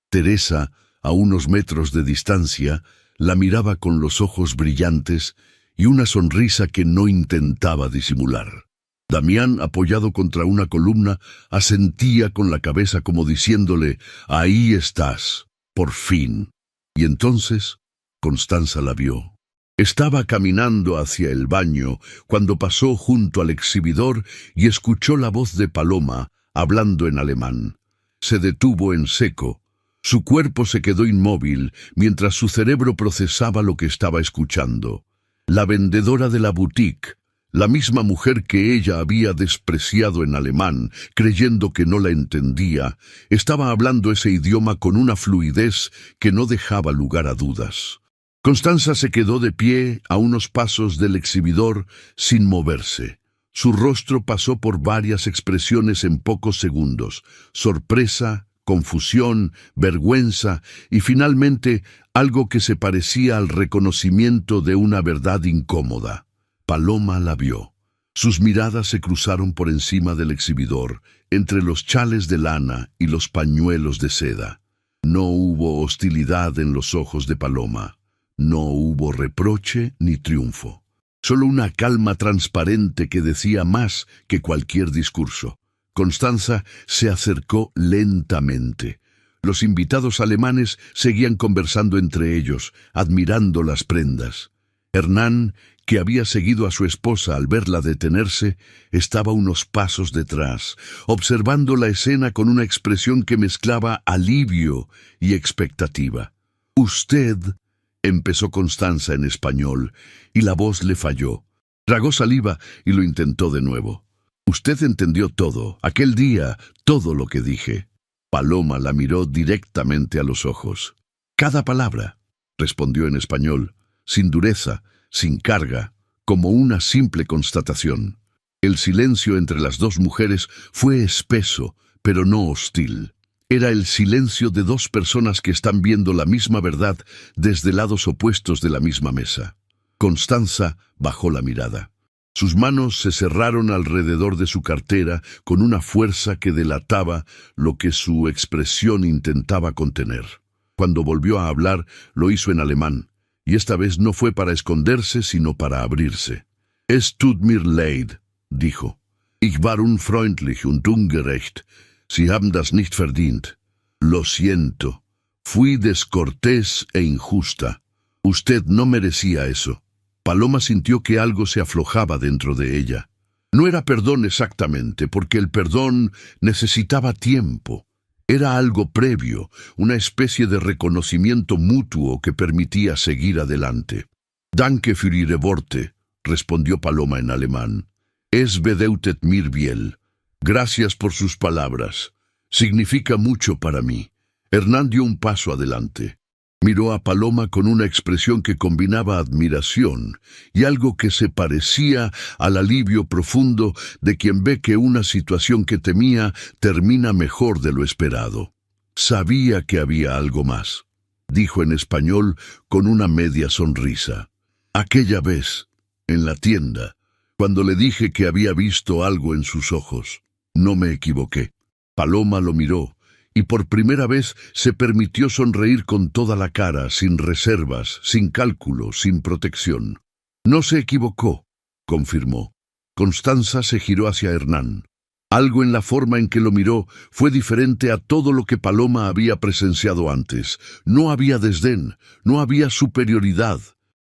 Teresa, a unos metros de distancia, la miraba con los ojos brillantes y una sonrisa que no intentaba disimular. Damián, apoyado contra una columna, asentía con la cabeza como diciéndole, «Ahí estás, por fin». Y entonces Constanza la vio. Estaba caminando hacia el baño cuando pasó junto al exhibidor y escuchó la voz de Paloma hablando en alemán. Se detuvo en seco. Su cuerpo se quedó inmóvil mientras su cerebro procesaba lo que estaba escuchando. La vendedora de la boutique, la misma mujer que ella había despreciado en alemán, creyendo que no la entendía, estaba hablando ese idioma con una fluidez que no dejaba lugar a dudas. Constanza se quedó de pie a unos pasos del exhibidor sin moverse. Su rostro pasó por varias expresiones en pocos segundos: sorpresa, confusión, vergüenza y finalmente algo que se parecía al reconocimiento de una verdad incómoda. Paloma la vio. Sus miradas se cruzaron por encima del exhibidor, entre los chales de lana y los pañuelos de seda. No hubo hostilidad en los ojos de Paloma. No hubo reproche ni triunfo. Solo una calma transparente que decía más que cualquier discurso. Constanza se acercó lentamente. Los invitados alemanes seguían conversando entre ellos, admirando las prendas. Hernán, que había seguido a su esposa al verla detenerse, estaba unos pasos detrás, observando la escena con una expresión que mezclaba alivio y expectativa. «Usted», empezó Constanza en español, y la voz le falló. Tragó saliva y lo intentó de nuevo. «Usted entendió todo, aquel día, todo lo que dije». Paloma la miró directamente a los ojos. «Cada palabra», respondió en español, sin dureza, sin carga, como una simple constatación. El silencio entre las dos mujeres fue espeso, pero no hostil. Era el silencio de dos personas que están viendo la misma verdad desde lados opuestos de la misma mesa. Constanza bajó la mirada. Sus manos se cerraron alrededor de su cartera con una fuerza que delataba lo que su expresión intentaba contener. Cuando volvió a hablar, lo hizo en alemán, y esta vez no fue para esconderse, sino para abrirse. «Es tut mir leid», dijo. «Ich war unfreundlich und ungerecht. Sie haben das nicht verdient. Lo siento. Fui descortés e injusta. Usted no merecía eso». Paloma sintió que algo se aflojaba dentro de ella. No era perdón exactamente, porque el perdón necesitaba tiempo. Era algo previo, una especie de reconocimiento mutuo que permitía seguir adelante. «Danke für Ihre Worte», respondió Paloma en alemán. «Es bedeutet mir viel». Gracias por sus palabras. Significa mucho para mí. Hernán dio un paso adelante. Miró a Paloma con una expresión que combinaba admiración y algo que se parecía al alivio profundo de quien ve que una situación que temía termina mejor de lo esperado. Sabía que había algo más, dijo en español con una media sonrisa. Aquella vez, en la tienda, cuando le dije que había visto algo en sus ojos, no me equivoqué. Paloma lo miró y por primera vez se permitió sonreír con toda la cara, sin reservas, sin cálculo, sin protección. No se equivocó, confirmó. Constanza se giró hacia Hernán. Algo en la forma en que lo miró fue diferente a todo lo que Paloma había presenciado antes. No había desdén, no había superioridad.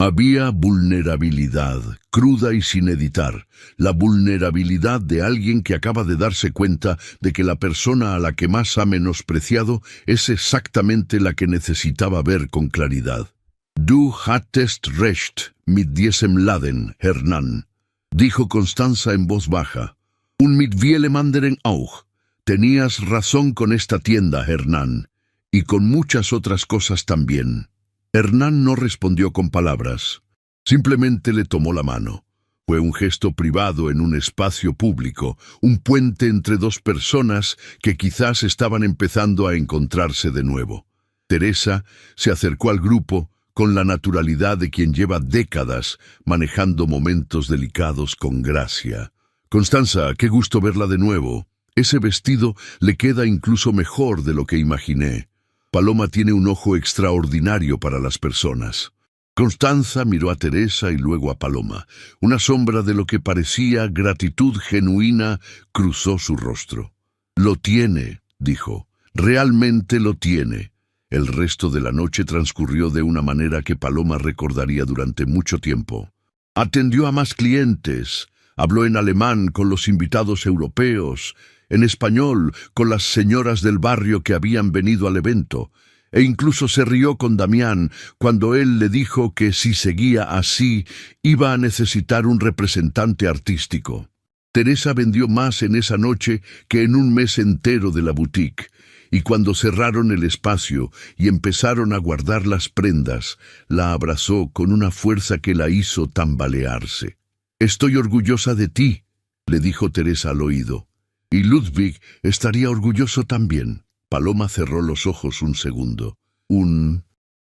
Había vulnerabilidad, cruda y sin editar, la vulnerabilidad de alguien que acaba de darse cuenta de que la persona a la que más ha menospreciado es exactamente la que necesitaba ver con claridad. Du hattest recht mit diesem Laden, Hernán, dijo Constanza en voz baja. Un mit vielem anderen auch. Tenías razón con esta tienda, Hernán, y con muchas otras cosas también. Hernán no respondió con palabras, simplemente le tomó la mano. Fue un gesto privado en un espacio público, un puente entre dos personas que quizás estaban empezando a encontrarse de nuevo. Teresa se acercó al grupo con la naturalidad de quien lleva décadas manejando momentos delicados con gracia. Constanza, qué gusto verla de nuevo. Ese vestido le queda incluso mejor de lo que imaginé. Paloma tiene un ojo extraordinario para las personas. Constanza miró a Teresa y luego a Paloma. Una sombra de lo que parecía gratitud genuina cruzó su rostro. Lo tiene, dijo. Realmente lo tiene. El resto de la noche transcurrió de una manera que Paloma recordaría durante mucho tiempo. Atendió a más clientes. Habló en alemán con los invitados europeos, en español con las señoras del barrio que habían venido al evento, e incluso se rió con Damián cuando él le dijo que si seguía así iba a necesitar un representante artístico. Teresa vendió más en esa noche que en un mes entero de la boutique, y cuando cerraron el espacio y empezaron a guardar las prendas, la abrazó con una fuerza que la hizo tambalearse. «Estoy orgullosa de ti», le dijo Teresa al oído. «Y Ludwig estaría orgulloso también». Paloma cerró los ojos un segundo.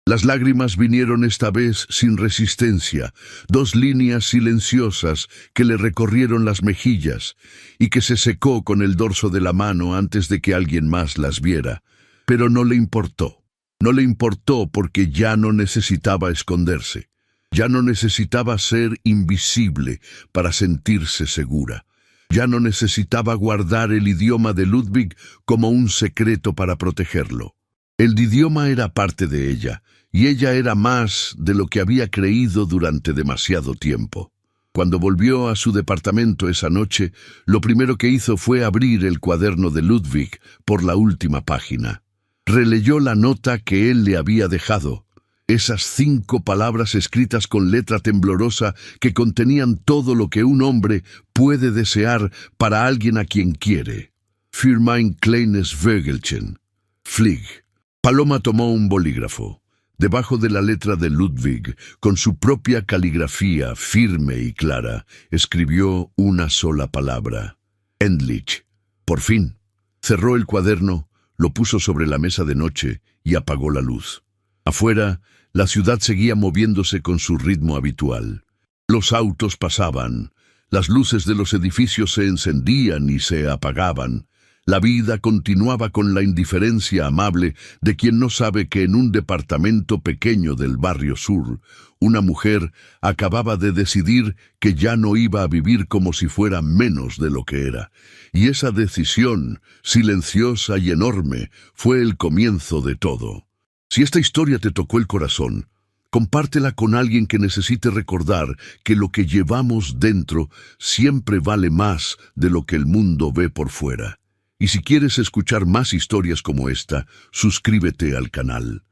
Las lágrimas vinieron esta vez sin resistencia, 2 líneas silenciosas que le recorrieron las mejillas y que se secó con el dorso de la mano antes de que alguien más las viera. Pero no le importó. No le importó porque ya no necesitaba esconderse. Ya no necesitaba ser invisible para sentirse segura. Ya no necesitaba guardar el idioma de Ludwig como un secreto para protegerlo. El idioma era parte de ella, y ella era más de lo que había creído durante demasiado tiempo. Cuando volvió a su departamento esa noche, lo primero que hizo fue abrir el cuaderno de Ludwig por la última página. Releyó la nota que él le había dejado. Esas 5 palabras escritas con letra temblorosa que contenían todo lo que un hombre puede desear para alguien a quien quiere. Für mein kleines Vögelchen. Flieg. Paloma tomó un bolígrafo. Debajo de la letra de Ludwig, con su propia caligrafía firme y clara, escribió una sola palabra. Endlich. Por fin. Cerró el cuaderno, lo puso sobre la mesa de noche y apagó la luz. Afuera, la ciudad seguía moviéndose con su ritmo habitual. Los autos pasaban, las luces de los edificios se encendían y se apagaban. La vida continuaba con la indiferencia amable de quien no sabe que en un departamento pequeño del barrio sur, una mujer acababa de decidir que ya no iba a vivir como si fuera menos de lo que era. Y esa decisión, silenciosa y enorme, fue el comienzo de todo. Si esta historia te tocó el corazón, compártela con alguien que necesite recordar que lo que llevamos dentro siempre vale más de lo que el mundo ve por fuera. Y si quieres escuchar más historias como esta, suscríbete al canal.